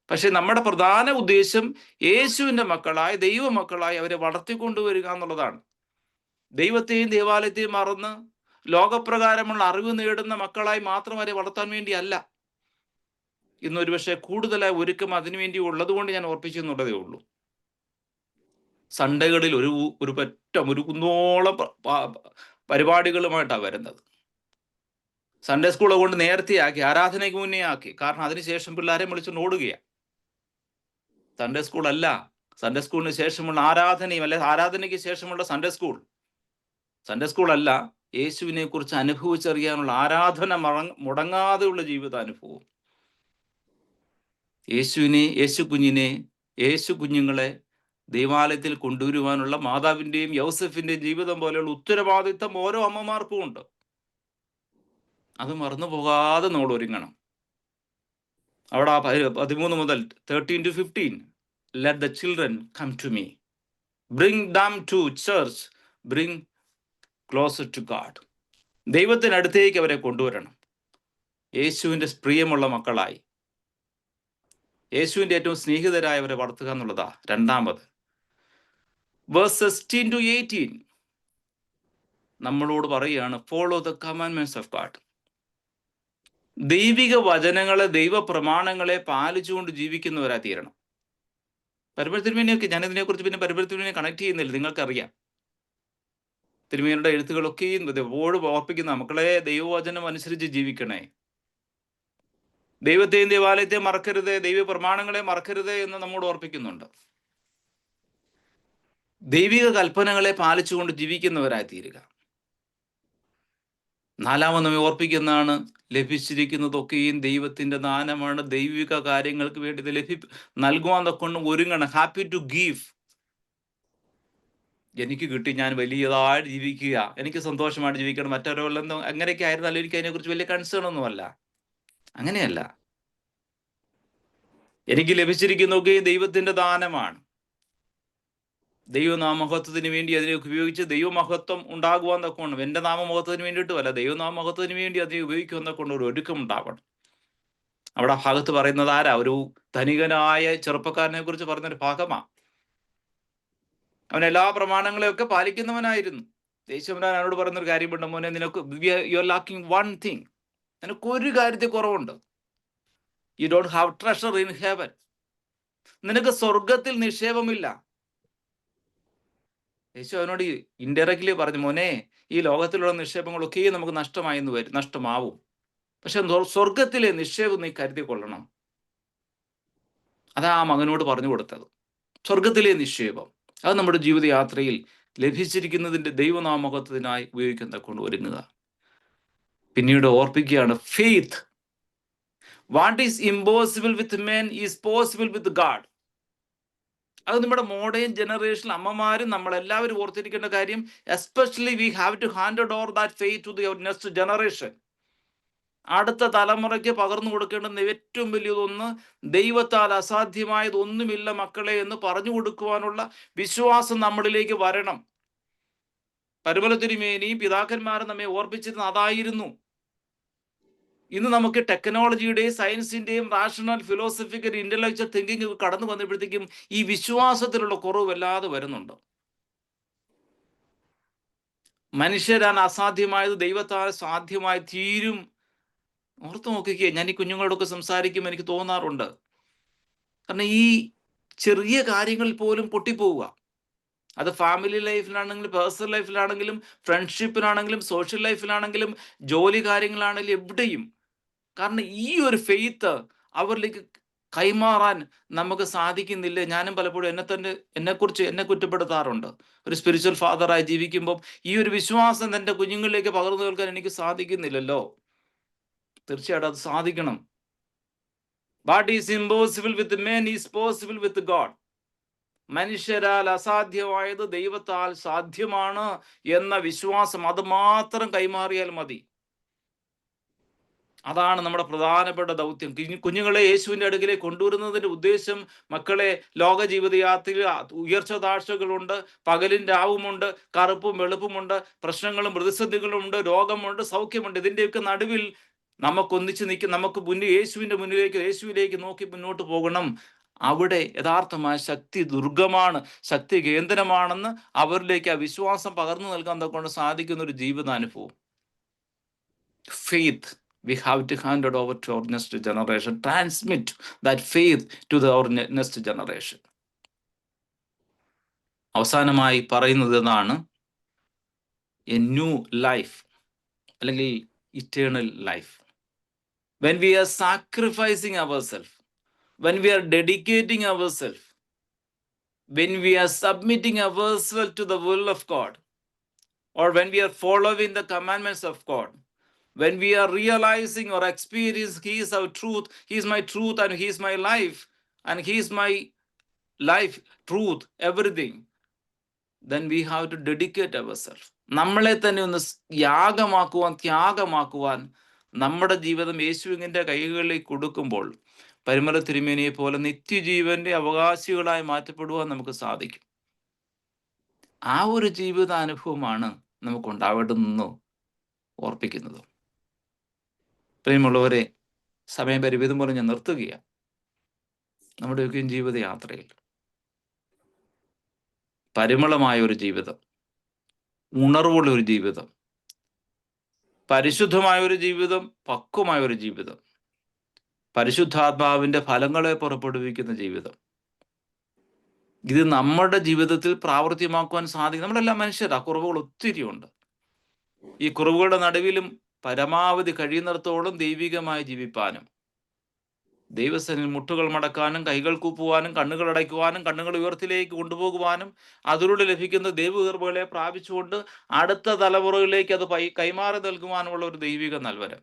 പക്ഷെ നമ്മുടെ പ്രധാന ഉദ്ദേശം യേശുവിന്റെ മക്കളായി ദൈവ മക്കളായി അവരെ വളർത്തിക്കൊണ്ടുവരിക എന്നുള്ളതാണ്. ദൈവത്തെയും ദേവാലയത്തെയും മറന്ന് ലോകപ്രകാരമുള്ള അറിവ് നേടുന്ന മക്കളായി മാത്രം അവരെ വളർത്താൻ വേണ്ടിയല്ല. ഇന്നൊരു പക്ഷേ കൂടുതലായി ഒരുക്കം അതിനുവേണ്ടി ഉള്ളത് കൊണ്ട് ഞാൻ ഓർപ്പിച്ചെന്നുള്ളതേ ഉള്ളൂ. സൺഡേകളിൽ ഒരു കുന്നോളം പരിപാടികളുമായിട്ടാണ് വരുന്നത്. സൺഡേ സ്കൂളെ കൊണ്ട് നേരത്തെ ആക്കി, ആരാധനയ്ക്ക് മുന്നേ ആക്കി. കാരണം അതിനുശേഷം പിള്ളേരെ വിളിച്ചുകൊണ്ട് ഓടുകയാണ്. സൺഡേ സ്കൂൾ അല്ല, സൺഡേ സ്കൂളിന് ശേഷമുള്ള ആരാധനയും അല്ലെ, ആരാധനയ്ക്ക് ശേഷമുള്ള സൺഡേ സ്കൂൾ അല്ല. യേശുവിനെ കുറിച്ച് അനുഭവിച്ചറിയാനുള്ള ആരാധന മുടങ്ങാതെയുള്ള ജീവിതാനുഭവം. യേശു കുഞ്ഞുങ്ങളെ ദൈവാലയത്തിൽ കൊണ്ടുവരുവാനുള്ള മാതാവിന്റെയും യൗസഫിന്റെയും ജീവിതം പോലെയുള്ള ഉത്തരവാദിത്തം ഓരോ അമ്മമാർക്കും ഉണ്ട്. അത് മറന്നു പോകാതെ നമ്മൾ ഒരുങ്ങണം. അവിടെ 13 മുതൽ 13 to 15, let the children come to me, bring them to church, bring closer to God. ദൈവത്തിനടുത്തേക്ക് അവരെ കൊണ്ടുവരണം. യേശുവിന്റെ പ്രിയമുള്ള മക്കളായി, യേശുവിന്റെ ഏറ്റവും സ്നേഹിതരായവരെ വളർത്തുക എന്നുള്ളതാ രണ്ടാമത്. Verses 16 to 18 നമ്മളോട് പറയുകയാണ്, follow the commandments of God. ദൈവിക വചനങ്ങളെ, ദൈവ പ്രമാണങ്ങളെ പാലിച്ചുകൊണ്ട് ജീവിക്കുന്നവരായി തീരണം. പരിമളത്തിരുമേനിയൊക്കെ ഞാൻ ഇതിനെക്കുറിച്ച് പിന്നെ പരിമളത്തിരുമേനെ കണക്ട് ചെയ്യുന്നില്ല, നിങ്ങൾക്കറിയാം. തിരുമേനിയുടെ എഴുത്തുകളൊക്കെയും എപ്പോഴും ഓർപ്പിക്കുന്ന, മക്കളെ ദൈവവചനം അനുസരിച്ച് ജീവിക്കണേ, ദൈവത്തെയും ദേവാലയത്തെയും മറക്കരുത്, ദൈവ പ്രമാണങ്ങളെ മറക്കരുത് എന്ന് നമ്മോട് ഓർപ്പിക്കുന്നുണ്ട്. ദൈവിക കൽപ്പനകളെ പാലിച്ചുകൊണ്ട് ജീവിക്കുന്നവരായി തീരുക. നാലാമത് നമ്മെ ഓർപ്പിക്കുന്നതാണ്, ലഭിച്ചിരിക്കുന്നതൊക്കെയും ദൈവത്തിന്റെ ദാനമാണ്. ദൈവിക കാര്യങ്ങൾക്ക് വേണ്ടി ഇത് നൽകുവാൻ കൊണ്ട് ഒരുങ്ങണം. Happy to give. എനിക്ക് കിട്ടി, ഞാൻ വലിയതായിട്ട് ജീവിക്കുക, എനിക്ക് സന്തോഷമായിട്ട് ജീവിക്കണം, മറ്റൊരാളെന്തോ അങ്ങനെയൊക്കെ ആയിരുന്നാലും എനിക്ക് അതിനെക്കുറിച്ച് വലിയ കൺസേൺ ഒന്നുമല്ല. അങ്ങനെയല്ല. എനിക്ക് ലഭിച്ചിരിക്കുന്നതൊക്കെയും ദൈവത്തിന്റെ ദാനമാണ്. ദൈവനാമഹത്വത്തിന് വേണ്ടി അതിനെ ഉപയോഗിച്ച് ദൈവമഹത്വം ഉണ്ടാകുവാൻ തക്കോണം. എൻ്റെ നാമമഹത്വത്തിന് വേണ്ടിയിട്ടുമല്ല, ദൈവനാമഹത്വത്തിന് വേണ്ടി അതിനെ ഉപയോഗിക്കുവാൻ തക്കൊണ്ട് ഒരു ഒരുക്കം ഉണ്ടാവണം. അവിടെ ഭാഗത്ത് പറയുന്നത് ആരാ? ഒരു ധനികനായ ചെറുപ്പക്കാരനെ കുറിച്ച് പറയുന്നൊരു ഭാഗമാണ്. അവൻ എല്ലാ പ്രമാണങ്ങളെയൊക്കെ പാലിക്കുന്നവനായിരുന്നു. യേശുവിനാൻ അവനോട് പറയുന്നൊരു കാര്യമുണ്ട്, മോനെ നിനക്ക് you are lacking one thing, നിനക്കൊരു കാര്യത്തിൽ കുറവുണ്ട്. You don't have treasure in heaven. നിനക്ക് സ്വർഗത്തിൽ നിക്ഷേപമില്ല. യേശു അവനോട് ഇൻഡയറക്ട്ലി പറഞ്ഞു, മോനെ ഈ ലോകത്തിലുള്ള നിക്ഷേപങ്ങളൊക്കെ നമുക്ക് നഷ്ടമാവും. പക്ഷെ സ്വർഗത്തിലെ നിക്ഷേപം നീ കരുതി കൊള്ളണം. അതാ ആ മകനോട് പറഞ്ഞു കൊടുത്തത്. സ്വർഗത്തിലെ നിക്ഷേപം അത് നമ്മുടെ ജീവിതയാത്രയിൽ ലഭിച്ചിരിക്കുന്നതിന്റെ ദൈവനാമകത്വത്തിനായി ഉപയോഗിക്കാൻ കൊണ്ട് ഒരുങ്ങുക. പിന്നീട് ഓർപ്പിക്കുകയാണ്, faith. What is impossible with men is possible with God. അത് നമ്മുടെ മോഡേൺ ജനറേഷനിൽ അമ്മമാരും നമ്മളെല്ലാവരും ഓർത്തിരിക്കേണ്ട കാര്യം, especially we have to hand over that faith to the next generation. അടുത്ത തലമുറയ്ക്ക് പകർന്നു കൊടുക്കേണ്ടുന്ന ഏറ്റവും വലിയതൊന്ന്, ദൈവത്താൽ അസാധ്യമായതൊന്നുമില്ല മക്കളെ എന്ന് പറഞ്ഞു കൊടുക്കുവാനുള്ള വിശ്വാസം നമ്മളിലേക്ക് വരണം. പരിമല തിരുമേനിയും പിതാക്കന്മാരും നമ്മെ ഓർപ്പിച്ചിരുന്ന അതായിരുന്നു. ഇന്ന് നമുക്ക് ടെക്നോളജിയുടെയും സയൻസിന്റെയും റാഷണൽ ഫിലോസഫിക്കൽ ഇന്റലക്ച്വൽ തിങ്കിങ് കടന്നു വന്നപ്പോഴത്തേക്കും ഈ വിശ്വാസത്തിലുള്ള കുറവ് വല്ലാതെ വരുന്നുണ്ട്. മനുഷ്യരാൻ അസാധ്യമായത് ദൈവത്താൽ സാധ്യമായി തീരും. ഓർത്ത് നോക്കിക്കേ, ഞാൻ ഈ കുഞ്ഞുങ്ങളോടൊക്കെ സംസാരിക്കുമ്പോൾ എനിക്ക് തോന്നാറുണ്ട്, കാരണം ഈ ചെറിയ കാര്യങ്ങളിൽ പോലും പൊട്ടിപ്പോവുക. അത് ഫാമിലി ലൈഫിലാണെങ്കിലും പേഴ്സണൽ ലൈഫിലാണെങ്കിലും ഫ്രണ്ട്ഷിപ്പിലാണെങ്കിലും സോഷ്യൽ ലൈഫിലാണെങ്കിലും ജോലി കാര്യങ്ങളാണെങ്കിലും എവിടെയും. കാരണം ഈ ഒരു ഫെയ്ത്ത് അവരിലേക്ക് കൈമാറാൻ നമുക്ക് സാധിക്കുന്നില്ല. ഞാനും പലപ്പോഴും എന്നെ കുറ്റപ്പെടുത്താറുണ്ട്. ഒരു സ്പിരിച്വൽ ഫാദറായി ജീവിക്കുമ്പോൾ ഈ ഒരു വിശ്വാസം എൻ്റെ കുഞ്ഞുങ്ങളിലേക്ക് പകർന്നു കേൾക്കാൻ എനിക്ക് സാധിക്കുന്നില്ലല്ലോ. തീർച്ചയായിട്ടും അത് സാധിക്കണം. What is impossible with men is possible with God. മനുഷ്യരാൽ അസാധ്യമായത് ദൈവത്താൽ സാധ്യമാണ് എന്ന വിശ്വാസം അത് മാത്രം കൈമാറിയാൽ മതി. അതാണ് നമ്മുടെ പ്രധാനപ്പെട്ട ദൗത്യം. കുഞ്ഞുങ്ങളെ യേശുവിൻ്റെ അടുക്കിലേക്ക് കൊണ്ടുവരുന്നതിൻ്റെ ഉദ്ദേശം, മക്കളെ, ലോക ജീവിതയാത്രയിൽ ഉയർച്ച താഴ്ചകളുണ്ട്, പകലും രാവുമുണ്ട്, കറുപ്പും വെളുപ്പുമുണ്ട്, പ്രശ്നങ്ങളും പ്രതിസന്ധികളും ഉണ്ട്, രോഗമുണ്ട്, സൗഖ്യമുണ്ട്. ഇതിൻ്റെയൊക്കെ നടുവിൽ നമുക്കൊന്നിച്ച് നിൽക്കും. നമുക്ക് യേശുവിലേക്ക് നോക്കി മുന്നോട്ട് പോകണം. അവിടെ യഥാർത്ഥമായ ശക്തി ദുർഗമാണ്, ശക്തി കേന്ദ്രമാണെന്ന് അവരിലേക്ക് ആ വിശ്വാസം പകർന്നു നൽകാൻ കൊണ്ട് സാധിക്കുന്ന ഒരു ജീവിതാനുഭവം. Faith we have to hand it over to our next generation, transmit that faith to our next generation. അവസാനമായി പറയുന്നത് എന്നാണ്, എ ന്യൂ ലൈഫ് അല്ലെങ്കിൽ eternal life. When we are sacrificing ourselves, when we are dedicating ourselves, when we are submitting ourselves to the will of God, or when we are following the commandments of God, when we are realizing or experiencing He is our truth, He is my truth and He is my life, and He is my life, truth, everything, then we have to dedicate ourselves. നമ്മളെ തന്നെ ഒന്ന് ത്യാഗമാക്കുവാൻ നമ്മുടെ ജീവിതം യേശുവിൻ്റെ കൈകളിലേക്ക് കൊടുക്കുമ്പോൾ പരിമല തിരുമേനിയെ പോലെ നിത്യജീവന്റെ അവകാശികളായി മാറ്റപ്പെടുവാൻ നമുക്ക് സാധിക്കും. ആ ഒരു ജീവിതാനുഭവമാണ് നമുക്കുണ്ടാവേണ്ടതെന്ന് ഓർപ്പിക്കുന്നത്. പ്രിയമുള്ളവരെ, സമയപരിമിതം പോലെ ഞാൻ നിർത്തുകയാണ്. നമ്മുടെയൊക്കെയും ജീവിതയാത്രയിൽ പരിമളമായ ഒരു ജീവിതം, ഉണർവുള്ള ഒരു ജീവിതം, പരിശുദ്ധമായ ഒരു ജീവിതം, പക്വമായ ഒരു ജീവിതം, പരിശുദ്ധാത്മാവിന്റെ ഫലങ്ങളെ പുറപ്പെടുവിക്കുന്ന ജീവിതം, ഇത് നമ്മുടെ ജീവിതത്തിൽ പ്രാവർത്തികമാക്കുവാൻ സാധിക്കും. നമ്മളെല്ലാം മനുഷ്യരാ, കുറവുകൾ ഒത്തിരി ഉണ്ട്. ഈ കുറവുകളുടെ നടുവിലും പരമാവധി കഴിയുന്നിടത്തോളം ദൈവികമായി ജീവിപ്പാനും, ദൈവസന്നിധിയിൽ മുട്ടുകൾ മടക്കാനും, കൈകൾ കൂപ്പുവാനും, കണ്ണുകൾ അടയ്ക്കുവാനും, കണ്ണുകൾ ഉയർത്തിലേക്ക് കൊണ്ടുപോകുവാനും, അതിലൂടെ ലഭിക്കുന്ന ദൈവകൃപകളെ പ്രാപിച്ചുകൊണ്ട് അടുത്ത തലമുറകളിലേക്ക് അത് കൈമാറി നൽകുവാനുമുള്ള ഒരു ദൈവിക നൽവരം.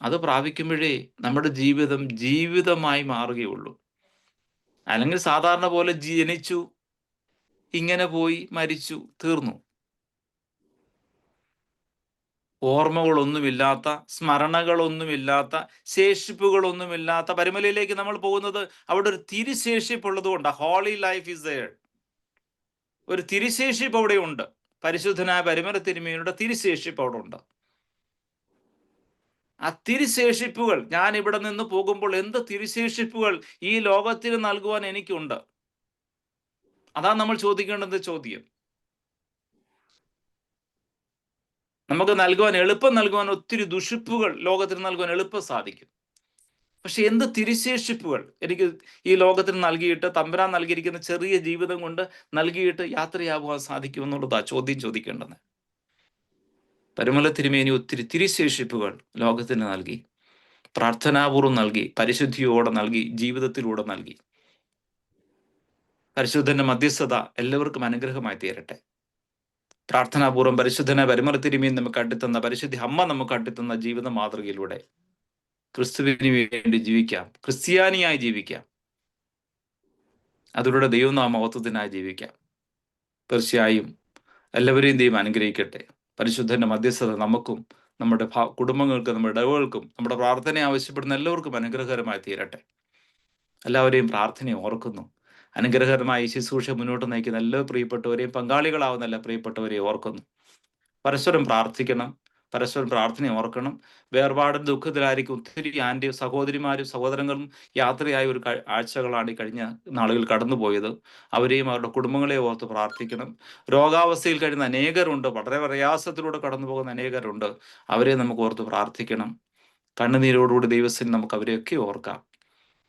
അത് പ്രാപിക്കുമ്പോഴേ നമ്മുടെ ജീവിതമായി മാറുകയുള്ളൂ. അല്ലെങ്കിൽ സാധാരണ പോലെ ജനിച്ചു, ഇങ്ങനെ പോയി, മരിച്ചു, തീർന്നു. ഓർമ്മകളൊന്നുമില്ലാത്ത, സ്മരണകളൊന്നുമില്ലാത്ത, ശേഷിപ്പുകളൊന്നുമില്ലാത്ത പരിമലയിലേക്ക് നമ്മൾ പോകുന്നത് അവിടെ ഒരു തിരിശേഷിപ്പുള്ളത് കൊണ്ടാണ്. Holy life is there. ഒരു തിരിശേഷിപ്പ് അവിടെ ഉണ്ട്. പരിശുദ്ധനായ പരിമല തിരുമേനിയുടെ തിരിശേഷിപ്പ് അവിടെ ഉണ്ട്. ആ തിരിശേഷിപ്പുകൾ, ഞാൻ ഇവിടെ നിന്ന് പോകുമ്പോൾ എന്ത് തിരിശേഷിപ്പുകൾ ഈ ലോകത്തിന് നൽകുവാൻ എനിക്കുണ്ട്? അതാണ് നമ്മൾ ചോദിക്കേണ്ടത് ചോദ്യം. നമുക്ക് എളുപ്പം നൽകുവാൻ ഒത്തിരി ദുഷിപ്പുകൾ ലോകത്തിന് നൽകുവാൻ എളുപ്പം സാധിക്കും. പക്ഷെ എന്ത് തിരിശേഷിപ്പുകൾ എനിക്ക് ഈ ലോകത്തിന് നൽകിയിട്ട്, തമ്പുരാൻ നൽകിയിരിക്കുന്ന ചെറിയ ജീവിതം കൊണ്ട് നൽകിയിട്ട് യാത്രയാകുവാൻ സാധിക്കുമെന്നുള്ളതാ ചോദ്യം ചോദിക്കേണ്ടത്. പരിമല തിരുമേനി ഒത്തിരി തിരിശേഷിപ്പുകൾ ലോകത്തിന് നൽകി, പ്രാർത്ഥനാപൂർവ്വം നൽകി, പരിശുദ്ധിയോടെ നൽകി, ജീവിതത്തിലൂടെ നൽകി. പരിശുദ്ധന്റെ മധ്യസ്ഥത എല്ലാവർക്കും അനുഗ്രഹമായി തീരട്ടെ. പ്രാർത്ഥനാപൂർവ്വം പരിശുദ്ധനായ പരിമല തിരുമേനി നമുക്ക് കാട്ടിത്തന്ന, പരിശുദ്ധി അമ്മ നമുക്ക് കാട്ടിത്തന്ന ജീവിത മാതൃകയിലൂടെ ക്രിസ്തുവിന് വേണ്ടി ജീവിക്കാം, ക്രിസ്ത്യാനിയായി ജീവിക്കാം. അതിലൂടെ ദൈവനാമത്വത്തിനായി ജീവിക്കാം. തീർച്ചയായും എല്ലാവരെയും ദൈവം അനുഗ്രഹിക്കട്ടെ. പരിശുദ്ധന്റെ മധ്യസ്ഥത നമുക്കും നമ്മുടെ കുടുംബങ്ങൾക്കും നമ്മുടെ ഇടവുകൾക്കും നമ്മുടെ പ്രാർത്ഥന ആവശ്യപ്പെടുന്ന എല്ലാവർക്കും അനുഗ്രഹകരമായി തീരട്ടെ. എല്ലാവരെയും പ്രാർത്ഥനയെ ഓർക്കുന്നു. അനുഗ്രഹകരമായി ശുശ്രൂഷ മുന്നോട്ട് നയിക്കുന്ന എല്ലാ പ്രിയപ്പെട്ടവരെയും പങ്കാളികളാവുന്ന എല്ലാ പ്രിയപ്പെട്ടവരെയും ഓർക്കുന്നു. പരസ്പരം പ്രാർത്ഥിക്കണം, പരസ്പരം പ്രാർത്ഥനയെ ഓർക്കണം. വേർപാടും ദുഃഖത്തിലായിരിക്കും ഒത്തിരി സഹോദരിമാരും സഹോദരങ്ങളും യാത്രയായ ഒരു ആഴ്ചകളാണ് ഈ കഴിഞ്ഞ നാളുകൾ കടന്നുപോയത്. അവരെയും അവരുടെ കുടുംബങ്ങളെ ഓർത്ത് പ്രാർത്ഥിക്കണം. രോഗാവസ്ഥയിൽ കഴിയുന്ന അനേകരുണ്ട്, വളരെ പ്രയാസത്തിലൂടെ കടന്നു പോകുന്ന അനേകരുണ്ട്. അവരെ നമുക്ക് ഓർത്ത് പ്രാർത്ഥിക്കണം. കണ്ണുനീരോടുകൂടി ദൈവത്തിന് നമുക്ക് അവരെയൊക്കെ ഓർക്കാം.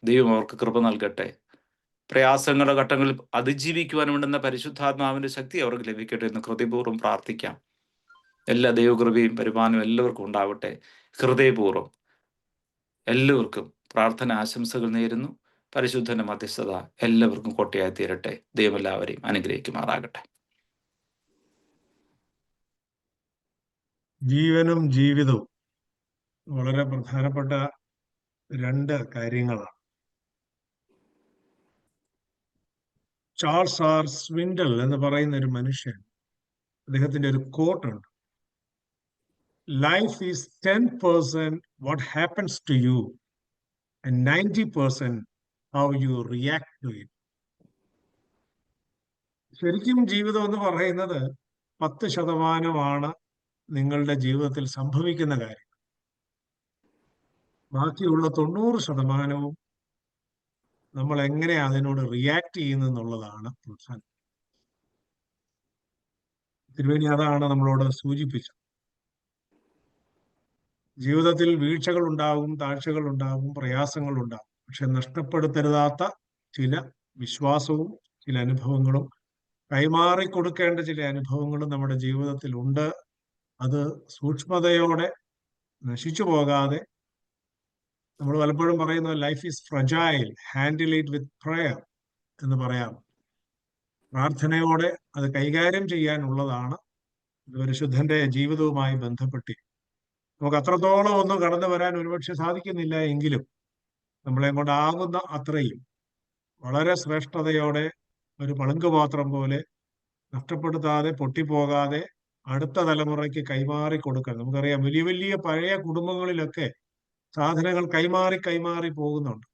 ദൈവം അവർക്ക് കൃപ നൽകട്ടെ. പ്രയാസങ്ങളുടെ ഘട്ടങ്ങളിൽ അതിജീവിക്കുവാൻ വേണ്ടുന്ന പരിശുദ്ധാത്മാവിന്റെ ശക്തി അവർക്ക് ലഭിക്കട്ടെ എന്ന് ഹൃദയപൂർവ്വം പ്രാർത്ഥിക്കാം. എല്ലാ ദൈവകൃപയും പരിപാലനവും എല്ലാവർക്കും ഉണ്ടാവട്ടെ. ഹൃദയപൂർവ്വം എല്ലാവർക്കും പ്രാർത്ഥന ആശംസകൾ നേരുന്നു. പരിശുദ്ധന്റെ മധ്യസ്ഥത എല്ലാവർക്കും കോട്ടയായി തീരട്ടെ. ദൈവം എല്ലാവരെയും അനുഗ്രഹിക്കുമാറാകട്ടെ. ജീവനും ജീവിതവും വളരെ പ്രധാനപ്പെട്ട രണ്ട് കാര്യങ്ങളാണ്. ചാൾസ് ആർ സ്വിൻഡൽ എന്ന് പറയുന്ന ഒരു മനുഷ്യൻ, അദ്ദേഹത്തിന്റെ ഒരു കോട്ടുണ്ട്. Life is 10% what happens to you and 90% how you react to it. ശരിക്കും ജീവിതം എന്ന് പറയുന്നത് 10% നിങ്ങളുടെ ജീവിതത്തിൽ സംഭവിക്കുന്ന കാര്യം. ബാക്കിയുള്ള 90% നമ്മൾ എങ്ങനെ അതിനോട് റിയാക്ട് ചെയ്യുന്നു എന്നുള്ളതാണ് പ്രധാനം. തിരുവേനി അതാണ് നമ്മളോട് സൂചിപ്പിച്ചത്. ജീവിതത്തിൽ വീഴ്ചകൾ ഉണ്ടാകും, താഴ്ചകൾ ഉണ്ടാകും, പ്രയാസങ്ങൾ ഉണ്ടാകും. പക്ഷെ നഷ്ടപ്പെടുത്തരുതാത്ത ചില വിശ്വാസവും ചില അനുഭവങ്ങളും കൈമാറി കൊടുക്കേണ്ട ചില അനുഭവങ്ങളും നമ്മുടെ ജീവിതത്തിൽ ഉണ്ട്. അത് സൂക്ഷ്മതയോടെ നശിച്ചു പോകാതെ, നമ്മൾ പലപ്പോഴും പറയുന്നത് life is fragile, handle it with prayer എന്ന് പറയാം. പ്രാർത്ഥനയോടെ അത് കൈകാര്യം ചെയ്യാനുള്ളതാണ്. പരിശുദ്ധന്റെ ജീവിതവുമായി ബന്ധപ്പെട്ട് നമുക്ക് അത്രത്തോളം ഒന്നും കടന്നു വരാൻ ഒരുപക്ഷെ സാധിക്കുന്നില്ല എങ്കിലും നമ്മളെ കൊണ്ടാകുന്ന അത്രയും വളരെ ശ്രേഷ്ഠതയോടെ ഒരു പളുങ്കുപാത്രം പോലെ നഷ്ടപ്പെടുത്താതെ പൊട്ടിപ്പോകാതെ അടുത്ത തലമുറയ്ക്ക് കൈമാറി കൊടുക്കാൻ. നമുക്കറിയാം, വലിയ വലിയ പഴയ കുടുംബങ്ങളിലൊക്കെ സാധനങ്ങൾ കൈമാറി പോകുന്നുണ്ട്.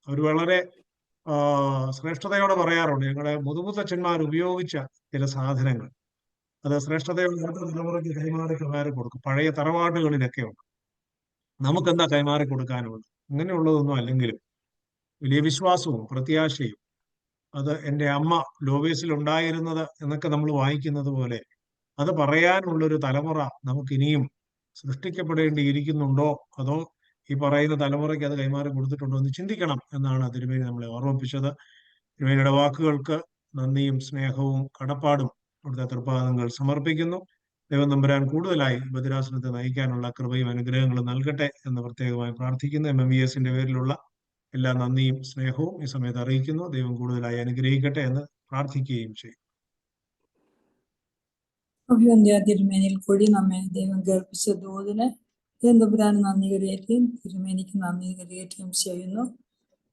അവർ വളരെ ശ്രേഷ്ഠതയോടെ പറയാറുണ്ട്, ഞങ്ങളുടെ മുതുമുത്തച്ഛന്മാർ ഉപയോഗിച്ച ചില സാധനങ്ങൾ അത് ശ്രേഷ്ഠതയോടെ അടുത്ത തലമുറയ്ക്ക് കൈമാറി കൊടുക്കും. പഴയ തറവാടുകളിലൊക്കെ ഉണ്ട്. നമുക്കെന്താ കൈമാറി കൊടുക്കാനുള്ളത്? അങ്ങനെയുള്ളതൊന്നും അല്ലെങ്കിലും വലിയ വിശ്വാസവും പ്രത്യാശയും, അത് എൻ്റെ അമ്മ ലോവേസിൽ ഉണ്ടായിരുന്നത് എന്നൊക്കെ നമ്മൾ വായിക്കുന്നത് പോലെ അത് പറയാനുള്ളൊരു തലമുറ നമുക്കിനിയും സൃഷ്ടിക്കപ്പെടേണ്ടിയിരിക്കുന്നുണ്ടോ, അതോ ഈ പറയുന്ന തലമുറയ്ക്ക് അത് കൈമാറി കൊടുത്തിട്ടുണ്ടോ എന്ന് ചിന്തിക്കണം എന്നാണ് തിരുമേനി നമ്മളെ ഓർമ്മിപ്പിച്ചത്. തിരുമേനിയുടെ വാക്കുകൾക്ക് നന്ദിയും സ്നേഹവും കടപ്പാടും അവിടുത്തെ തൃപ്പാദങ്ങൾ സമർപ്പിക്കുന്നു. ദൈവം തമ്പുരാൻ കൂടുതലായി ഭദ്രാസനത്തെ നയിക്കാനുള്ള കൃപയും അനുഗ്രഹങ്ങളും നൽകട്ടെ എന്ന് പ്രത്യേകമായി പ്രാർത്ഥിക്കുന്നു. MMVSന്റെ പേരിലുള്ള എല്ലാ നന്ദിയും സ്നേഹവും ഈ സമയത്ത് അറിയിക്കുന്നു. ദൈവം കൂടുതലായി അനുഗ്രഹിക്കട്ടെ എന്ന് പ്രാർത്ഥിക്കുകയും ചെയ്യും. അഭിവന്ധ്യ തിരുമേനിയിൽ കൂടി നമ്മെ ദൈവം കേൾപ്പിച്ച ദൂതിന് ദൈവം തമ്പുരാൻ നന്ദി കരയേറ്റുകയും തിരുമേനിക്ക് നന്ദി കരയേറ്റുകയും ചെയ്യുന്നു.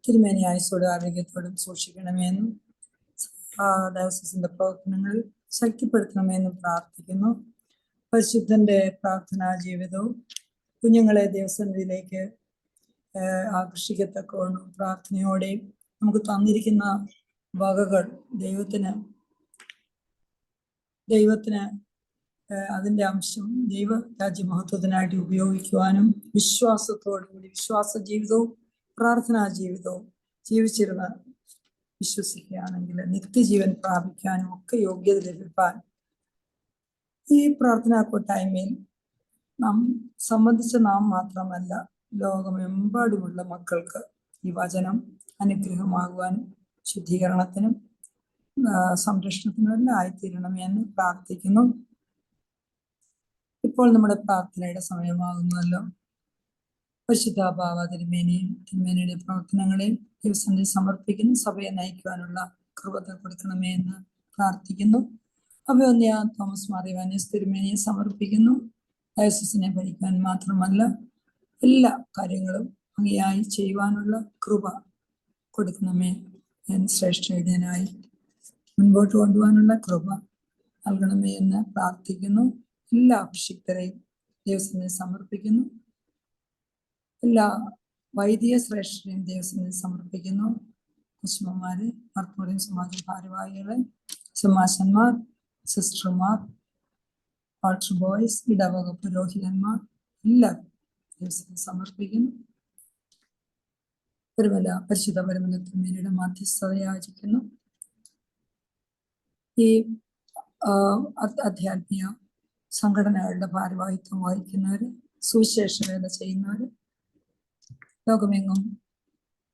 തിരുമേനി ആയുസ്സോടും ആരോഗ്യത്തോടും സൂക്ഷിക്കണമെന്നും ഡയസിന്റെ പ്രവർത്തനങ്ങൾ ശക്തിപ്പെടുത്തണമെന്നും പ്രാർത്ഥിക്കുന്നു. പരിശുദ്ധന്റെ പ്രാർത്ഥനാ ജീവിതവും കുഞ്ഞുങ്ങളെ ദൈവസന്നിധിയിലേക്ക് ആകർഷിക്കത്തക്കവണ്ണം പ്രാർത്ഥനയോടെയും നമുക്ക് തന്നിരിക്കുന്ന വകകൾ ദൈവത്തിന് അതിൻ്റെ അംശം ദൈവ രാജ്യമഹത്വത്തിനായിട്ട് ഉപയോഗിക്കുവാനും വിശ്വാസത്തോടുകൂടി വിശ്വാസ ജീവിതവും പ്രാർത്ഥനാ ജീവിതവും ജീവിച്ചിരുന്ന് വിശ്വസിക്കുകയാണെങ്കിൽ നിത്യജീവൻ പ്രാപിക്കാനും ഒക്കെ യോഗ്യത ലഭിക്കാൻ ഈ പ്രാർത്ഥനാ കൂട്ടായ്മയിൽ സംബന്ധിച്ച നാം മാത്രമല്ല, ലോകമെമ്പാടുമുള്ള മക്കൾക്ക് ഈ വചനം അനുഗ്രഹമാകുവാനും ശുദ്ധീകരണത്തിനും സംരക്ഷണത്തിനും എല്ലാം ആയിത്തീരണമെന്ന് പ്രാർത്ഥിക്കുന്നു. ഇപ്പോൾ നമ്മുടെ പ്രാർത്ഥനയുടെ സമയമാകുന്നല്ലോ. പരിശുദ്ധ ബാവ തിരുമേനിയും തിരുമേനിയുടെ പ്രവർത്തനങ്ങളെയും ദിവസങ്ങളിൽ സമർപ്പിക്കുന്നു. സഭയെ നയിക്കുവാനുള്ള കൃപത കൊടുക്കണമേ എന്ന് പ്രാർത്ഥിക്കുന്നു. അഭിവന്ധ്യ തോമസ് മാർ ഇവാനിയോസ് തിരുമേനിയെ സമർപ്പിക്കുന്നു. ഡയസിസിനെ ഭരിക്കാൻ മാത്രമല്ല എല്ലാ കാര്യങ്ങളും ഭംഗിയായി ചെയ്യുവാനുള്ള കൃപ കൊടുക്കണമേ. ശ്രേഷ്ഠനായി മുൻപോട്ട് കൊണ്ടുപോകാനുള്ള കൃപ നൽകണമേ എന്ന് പ്രാർത്ഥിക്കുന്നു. എല്ലാ അഭിഷിക്തരെയും ദൈവത്തിന് സമർപ്പിക്കുന്നു. എല്ലാ വൈദിക ശ്രേഷ്ഠരെയും ദൈവത്തിന് സമർപ്പിക്കുന്നു. കുശുമന്മാര്, മർത്തോടെയും സമാജ ഭാരവാഹികളെ, സമാശന്മാർ, സിസ്റ്റർമാർ, ആൾട്ടർ ബോയ്സ്, ഇടവക പുരോഹിതന്മാർ എല്ലാവരും ദൈവത്തിന് സമർപ്പിക്കുന്നു. പരിശുദ്ധ പരമല തിരുമേനിയുടെ മധ്യസ്ഥത യാചിക്കുന്നു. ഈ ആധ്യാത്മിക സംഘടനകളുടെ ഭാരവാഹിത്വം വഹിക്കുന്നവര്, സുവിശേഷ വേല ചെയ്യുന്നവര്, ലോകമെങ്ങും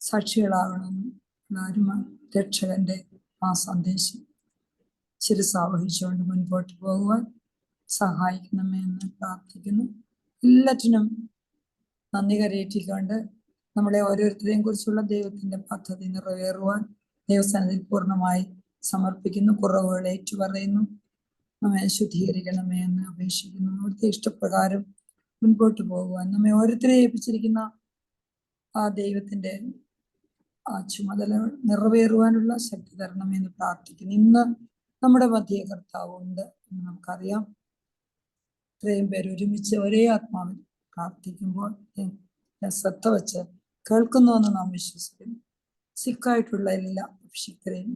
സാക്ഷികളാകണമെന്നും എല്ലാവരും രക്ഷകന്റെ ആ സന്ദേശം ശിരസാവഹിച്ചുകൊണ്ട് മുൻപോട്ട് പോകുവാൻ സഹായിക്കണമേ എന്ന് പ്രാർത്ഥിക്കുന്നു. എല്ലാറ്റിനും നന്ദി കരയേറ്റിക്കൊണ്ട് നമ്മളെ ഓരോരുത്തരെയും കുറിച്ചുള്ള ദൈവത്തിന്റെ പദ്ധതി നിറവേറുവാൻ ദൈവസന്നിധിയിൽ പൂർണ്ണമായി സമർപ്പിക്കുന്നു. കുറവുകൾ ഏറ്റുപറയുന്നു. നമ്മെ ശുദ്ധീകരിക്കണമേ എന്ന് അപേക്ഷിക്കുന്നു. അവിടുത്തെ ഇഷ്ടപ്രകാരം മുൻപോട്ട് പോകുവാൻ നമ്മെ ഓരോരുത്തരെ ഏൽപ്പിച്ചിരിക്കുന്ന ആ ദൈവത്തിന്റെ ആ ചുമതല നിറവേറുവാനുള്ള ശക്തി തരണമെന്ന് പ്രാർത്ഥിക്കുന്നു. ഇന്ന് നമ്മുടെ മധ്യ കർത്താവ് ഉണ്ട് എന്ന് നമുക്കറിയാം. ഇത്രയും പേര് ഒരുമിച്ച് ഒരേ ആത്മാവിൽ പ്രാർത്ഥിക്കുമ്പോൾ ശ്രദ്ധ വെച്ച് കേൾക്കുന്നുവെന്ന് നാം വിശ്വസിക്കുന്നു. സിക്കായിട്ടുള്ള എല്ലാ അഭിഷിക്തരെയും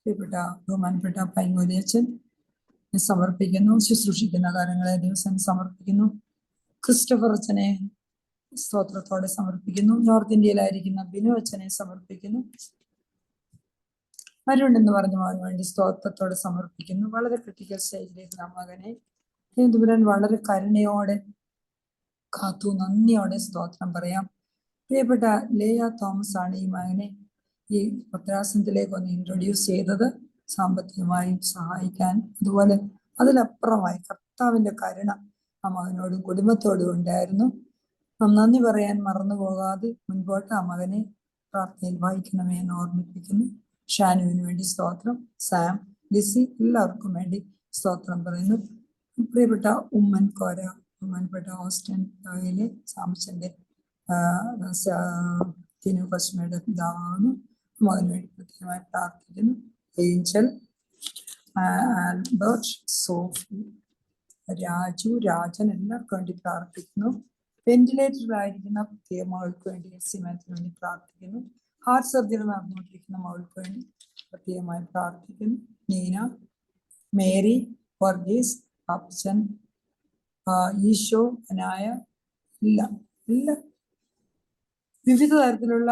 പ്രിയപ്പെട്ട ബഹുമാനപ്പെട്ട പൈങ്ങോലിയച്ചൻ സമർപ്പിക്കുന്നു. ശുശ്രൂഷിക്കുന്ന കാര്യങ്ങളെ ദിവസം സമർപ്പിക്കുന്നു. ക്രിസ്റ്റഫർ അച്ഛനെ സ്തോത്രത്തോടെ സമർപ്പിക്കുന്നു. നോർത്ത് ഇന്ത്യയിലായിരിക്കുന്ന ബിനു അച്ഛനെ സമർപ്പിക്കുന്നു. അരുൺ എന്ന് പറഞ്ഞ മകന് വേണ്ടി സ്തോത്രത്തോടെ സമർപ്പിക്കുന്നു. വളരെ ക്രിട്ടിക്കൽ സ്റ്റേജിലേക്ക് ആ മകനെ തിരുവനന്തപുരം വളരെ കരുണയോടെ കാത്തു. നന്ദിയോടെ സ്തോത്രം പറയാം. പ്രിയപ്പെട്ട ലേയ തോമസ് ആണ് ഈ മകനെ ഈ ഭദ്രാസനത്തിലേക്ക് ഒന്ന് ഇൻട്രൊഡ്യൂസ് ചെയ്തത്. സാമ്പത്തികമായും സഹായിക്കാൻ, അതുപോലെ അതിലപ്പുറമായി കർത്താവിന്റെ കരുണ ആ മകനോടും കുടുംബത്തോടും ഉണ്ടായിരുന്നു. നാം നന്ദി പറയാൻ മറന്നു പോകാതെ മുൻപോട്ട് ആ മകനെ പ്രാർത്ഥനയിൽ വഹിക്കണമേ എന്ന് ഓർമ്മിപ്പിക്കുന്നു. ഷാനുവിന് വേണ്ടി സ്തോത്രം. സാം, ലിസി എല്ലാവർക്കും വേണ്ടി സ്തോത്രം പറയുന്നു. പ്രിയപ്പെട്ട ഉമ്മൻ കോര, ബഹുമാനപ്പെട്ട ഓസ്റ്റിൻ യിലെ സാംസന്റെ തിനു കശ്മയുടെ പിതാവാകുന്നു. മകന് വേണ്ടി പ്രത്യേകമായി പ്രാർത്ഥിക്കുന്നു. ഏഞ്ചൽ, ആൽബർട്ട്, സോഫി, രാജു, രാജൻ എല്ലാവർക്കും വേണ്ടി പ്രാർത്ഥിക്കുന്നു. വെന്റിലേറ്ററിലായിരിക്കുന്ന പ്രത്യേക മകൾക്ക് വേണ്ടി എസ്റ്റിമേറ്റിന് വേണ്ടി പ്രാർത്ഥിക്കുന്നു. ഹാർട്ട് സർജറി നടന്നുകൊണ്ടിരിക്കുന്ന മകൾക്ക് വേണ്ടി പ്രത്യേകമായി പ്രാർത്ഥിക്കുന്നു. നീന, മേരി, വർഗീസ്, അപ്സൻ, ഈശോ, അനായ, എല്ലാം വിവിധ തരത്തിലുള്ള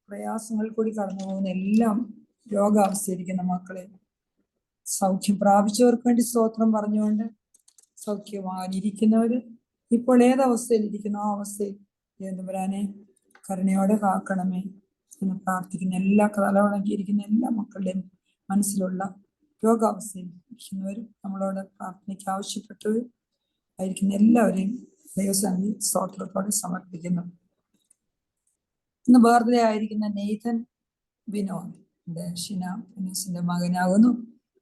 പ്രയാസങ്ങൾ കൂടി കടന്നു പോകുന്ന എല്ലാം രോഗാവസ്ഥയിരിക്കുന്ന മക്കളെ സൗഖ്യം പ്രാപിച്ചവർക്ക് വേണ്ടി സ്തോത്രം പറഞ്ഞുകൊണ്ട് സൗഖ്യമായിരിക്കുന്നവര് ഇപ്പോൾ ഏതവസ്ഥയിൽ ഇരിക്കുന്നു ആ അവസ്ഥയിൽ തമ്പുരാനെ കരുണയോടെ കാക്കണമേ എന്ന് പ്രാർത്ഥിക്കുന്ന എല്ലാ തലവണക്കിയിരിക്കുന്ന എല്ലാ മക്കളുടെയും മനസ്സിലുള്ള രോഗാവസ്ഥയിൽ ഇരിക്കുന്നവരും നമ്മളോട് പ്രാർത്ഥനയ്ക്ക് ആവശ്യപ്പെട്ടവരും ആയിരിക്കുന്ന എല്ലാവരെയും ദൈവസന്നിധി സ്തോത്രത്തോടെ സമർപ്പിക്കുന്നു. ഇന്ന് ബർത്ത്ഡേ ആയിരിക്കുന്ന നെയ്തൻ വിനോദ് ഷിന വിനോസിന്റെ മകനാകുന്നു.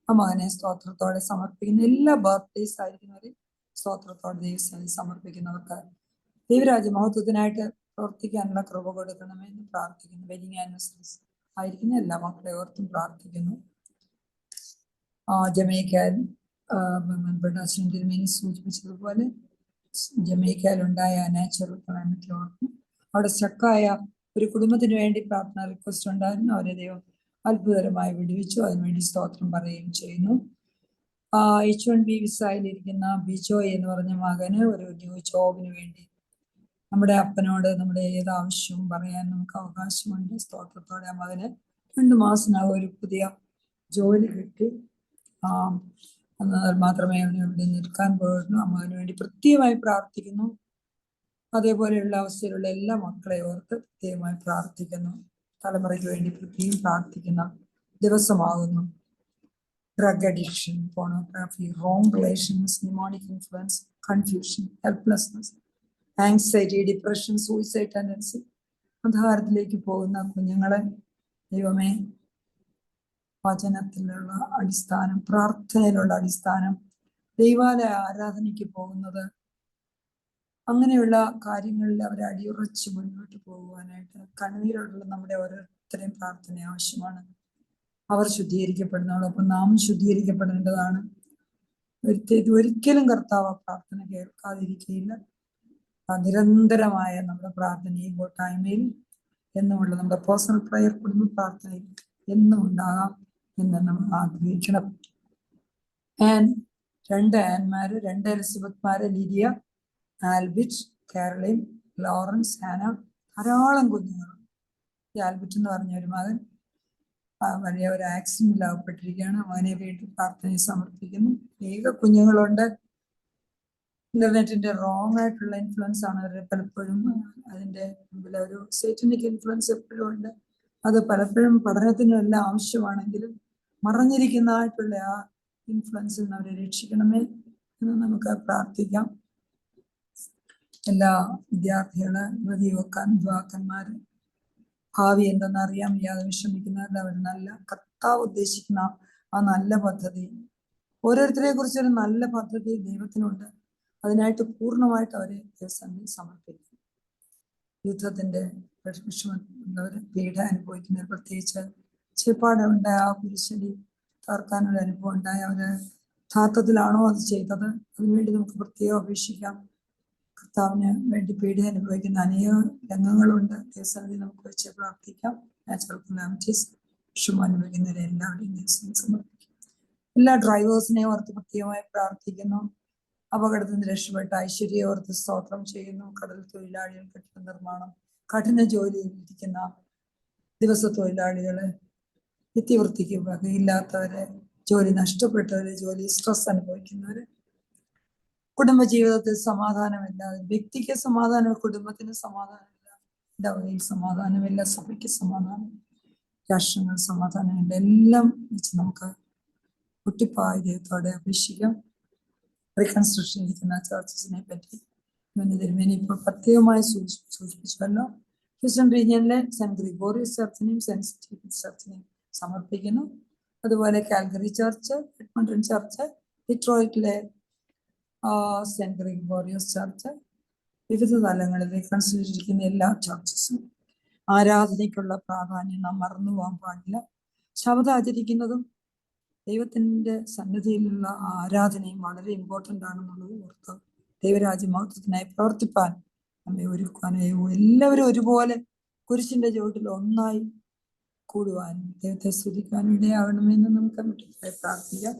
ആ മകനെ സ്തോത്രത്തോടെ സമർപ്പിക്കുന്ന എല്ലാ ബർത്ത്ഡേസ് ആയിരിക്കുന്നവരെ സ്തോത്രത്തോടെ ദൈവസന്നിധി സമർപ്പിക്കുന്നവർക്ക് ദൈവരാജ്യ മഹത്വത്തിനായിട്ട് പ്രവർത്തിക്കാനുള്ള കൃപ കൊടുക്കണമെന്ന് പ്രാർത്ഥിക്കുന്നു. വെഡിങ് ആനിവേഴ്സറീസ് ആയിരിക്കുന്ന എല്ലാ മക്കളെ ഓർത്തും പ്രാർത്ഥിക്കുന്നു. ജമൈക്കയിൽ അച്ഛൻ തിരുമേനി സൂചിപ്പിച്ചതുപോലെ ജമൈക്കയിലുണ്ടായ നാച്ചുറൽ ക്ലൈമറ്റിൽ ഓർക്കും. അവിടെ സ്റ്റക്കായ ഒരു കുടുംബത്തിന് വേണ്ടി പ്രാർത്ഥന റിക്വസ്റ്റ് ഉണ്ടായിരുന്നു. അവരെ ദൈവം അത്ഭുതകരമായി വിടുവിച്ചു. അതിനുവേണ്ടി സ്തോത്രം പറയുകയും ചെയ്യുന്നു. H1B വിസയിലിരിക്കുന്ന ബിജോയ് എന്ന് പറഞ്ഞ മകന് ഒരു ന്യൂ ജോബിന് വേണ്ടി നമ്മുടെ അപ്പനോട് നമ്മുടെ ഏത് ആവശ്യവും പറയാൻ നമുക്ക് അവകാശമുണ്ട്. സ്തോത്രത്തോടെ ആ മകന് 2 മാസത്തിനകം ഒരു പുതിയ ജോലി കിട്ടി. എന്നാൽ മാത്രമേ അവന് ഇവിടെ നിൽക്കാൻ പോയിരുന്നു. ആ മകന് വേണ്ടി പ്രത്യേകമായി പ്രാർത്ഥിക്കുന്നു. അതേപോലെയുള്ള അവസ്ഥയിലുള്ള എല്ലാ മക്കളെ ഓർത്ത് പ്രത്യേകമായി പ്രാർത്ഥിക്കുന്നു. തലമുറയ്ക്ക് വേണ്ടി പ്രത്യേകം പ്രാർത്ഥിക്കുന്ന ദിവസമാകുന്നു. Drug addiction, pornography, wrong relations, demonic influence, confusion, helplessness, anxiety, depression, suicide tendency, അന്ധകാരത്തിലേക്ക് പോകുന്ന കുഞ്ഞുങ്ങളെ ദൈവമേ വചനത്തിലുള്ള അടിസ്ഥാനം, പ്രാർത്ഥനയിലുള്ള അടിസ്ഥാനം, ദൈവാലയ ആരാധനയ്ക്ക് പോകുന്നത്, അങ്ങനെയുള്ള കാര്യങ്ങളിൽ അവരെ അടിയുറച്ച് മുന്നോട്ട് പോകുവാനായിട്ട് കണ്ണീരോടുള്ള നമ്മുടെ ഓരോരുത്തരെയും പ്രാർത്ഥന ആവശ്യമാണ്. അവർ ശുദ്ധീകരിക്കപ്പെടുന്നതോടൊപ്പം നാം ശുദ്ധീകരിക്കപ്പെടേണ്ടതാണ്. ഒരിക്കലും കർത്താവ് പ്രാർത്ഥന കേൾക്കാതിരിക്കുകയില്ല. നിരന്തരമായ നമ്മുടെ പ്രാർത്ഥനയും കൂട്ടായ്മയിൽ എന്നുമുള്ള നമ്മുടെ പേഴ്സണൽ പ്രയർ കുടുംബ പ്രാർത്ഥനയിൽ എന്നും ഉണ്ടാകാം എന്ന് നമ്മൾ ആഗ്രഹിക്കണം. രണ്ട് ആൻമാര്, 2 എലിസബത്ത്മാര്, ലിഡിയ, ആൽബിറ്റ്, കാരളിൻ, ലോറൻസ്, ഹാന, ധാരാളം കുഞ്ഞുങ്ങളുണ്ട്. ഈ ആൽബിറ്റ് എന്ന് പറഞ്ഞ ഒരു മകൻ വലിയ ഒരു ആക്സിഡന്റിൽ അകപ്പെട്ടിരിക്കുകയാണ്. അവനെ വീട്ടിൽ പ്രാർത്ഥനയെ സമർപ്പിക്കുന്നു. അനേക കുഞ്ഞുങ്ങളുണ്ട്. ഇന്റർനെറ്റിന്റെ റോങ് ആയിട്ടുള്ള ഇൻഫ്ലുവൻസ് ആണ് അവർ പലപ്പോഴും, അതിന്റെ മുമ്പിൽ ഒരു സേറ്റനിക് ഇൻഫ്ലുവൻസ് എപ്പോഴും ഉണ്ട്. അത് പലപ്പോഴും പഠനത്തിനെല്ലാം ആവശ്യമാണെങ്കിലും മറഞ്ഞിരിക്കുന്നതായിട്ടുള്ള ആ ഇൻഫ്ലുവൻസിൽ നിന്ന് അവരെ രക്ഷിക്കണമേ എന്ന് നമുക്ക് പ്രാർത്ഥിക്കാം. എല്ലാ വിദ്യാർത്ഥികള്, യുവാക്കന്മാര് ഭാവി എന്തെന്ന് അറിയാൻ വയ്യാതെ വിഷമിക്കുന്നവരുടെ അവർ നല്ല കർത്താവ് ഉദ്ദേശിക്കുന്ന ആ നല്ല പദ്ധതി, ഓരോരുത്തരെ കുറിച്ചൊരു നല്ല പദ്ധതി ദൈവത്തിനുണ്ട്. അതിനായിട്ട് പൂർണ്ണമായിട്ട് അവരെ ദൈവസന്നിധിയിൽ സമർപ്പിക്കും. യുദ്ധത്തിന്റെ വിഷമമുള്ളവര്, പീഡ അനുഭവിക്കുന്നവർ, പ്രത്യേകിച്ച് ചെപ്പാടുണ്ടായ ആ കുരിശടി തകർക്കാനൊരു അനുഭവം ഉണ്ടായ അവര് യഥാർത്ഥത്തിലാണോ അത് ചെയ്തത്? അതിനുവേണ്ടി നമുക്ക് പ്രത്യേകം അപേക്ഷിക്കാം. കർത്താവിന് വേണ്ടി പീഡ അനുഭവിക്കുന്ന അനേക രംഗങ്ങളുണ്ട്. ദൈവസന്നിധി നമുക്ക് വെച്ച് പ്രാർത്ഥിക്കാം. നാച്ചുറൽ കലാമിറ്റീസ് വിഷമം അനുഭവിക്കുന്നവരെ എല്ലാവരെയും ദൈവസന്നിധി സമർപ്പിക്കും. എല്ലാ ഡ്രൈവേഴ്സിനെയും ഓർത്ത് പ്രത്യേകമായി പ്രാർത്ഥിക്കുന്നു. അപകടത്തിൽ നിന്ന് രക്ഷപ്പെട്ട ഐശ്വര്യയെ ഓർത്ത് സ്തോത്രം ചെയ്യുന്നു. കടൽ തൊഴിലാളികൾ, കെട്ടിട നിർമ്മാണം, കഠിന ജോലിയിലിരിക്കുന്ന ദിവസ തൊഴിലാളികളെ, നിത്യവൃത്തിക്ക് വകയില്ലാത്തവരെ, ജോലി നഷ്ടപ്പെട്ടവരെ, ജോലി സ്ട്രെസ് അനുഭവിക്കുന്നവരെ, കുടുംബജീവിതത്തിൽ സമാധാനമില്ല, വ്യക്തിക്ക് സമാധാനം, കുടുംബത്തിന് സമാധാനമില്ല, ഇടവകയിൽ സമാധാനമില്ല, സഭയ്ക്ക് സമാധാനം, രാഷ്ട്രങ്ങൾ സമാധാനമില്ല, എല്ലാം വെച്ച് നമുക്ക് കുട്ടിപ്പായ ദൈവത്തോടെ അപേക്ഷിക്കാം. റീകൺസ്ട്രക്ഷൻ ഇരിക്കുന്ന ചർച്ചസിനെ പറ്റി തിരുമേനി ഇപ്പോൾ പ്രത്യേകമായി സൂചിപ്പിച്ചുവല്ലോ. ഹ്യൂസ്റ്റൺ റീജിയനിലെ സെന്റ് ഗ്രിഗോറിയസ് ചർച്ചിനെയും സെന്റ് സ്റ്റീഫൻസ് ചർച്ചിനെയും സമർപ്പിക്കുന്നു. അതുപോലെ കാൽഗറി ചർച്ച്, എഡ്മണ്ടൺ ചർച്ച്, ഡിട്രോയിറ്റിലെ സെന്റ് ഗ്രിഗോറിയസ് ചർച്ച്, വിവിധ തലങ്ങളിൽ റീകൺസ്ട്രക്ഷൻ ഇരിക്കുന്ന എല്ലാ ചർച്ചസും ആരാധനയ്ക്കുള്ള പ്രാധാന്യം നാം മറന്നു പോകാൻ പാടില്ല. ശബദം ആചരിക്കുന്നതും ദൈവത്തിൻ്റെ സന്നിധിയിലുള്ള ആരാധനയും വളരെ ഇമ്പോർട്ടൻ്റ് ആണെന്നുള്ളത് ഓർത്ത് ദൈവരാജ്യമഹത്വത്തിനായി പ്രവർത്തിപ്പാൻ നമ്മെ ഒരുക്കാനായി എല്ലാവരും ഒരുപോലെ കുരിശിന്റെ ചുവട്ടിൽ ഒന്നായി കൂടുവാനും ദൈവത്തെ സ്തുതിക്കാനും ഇടയാകണമെന്ന് നമുക്ക് മുട്ടിക്കായി പ്രാർത്ഥിക്കാം.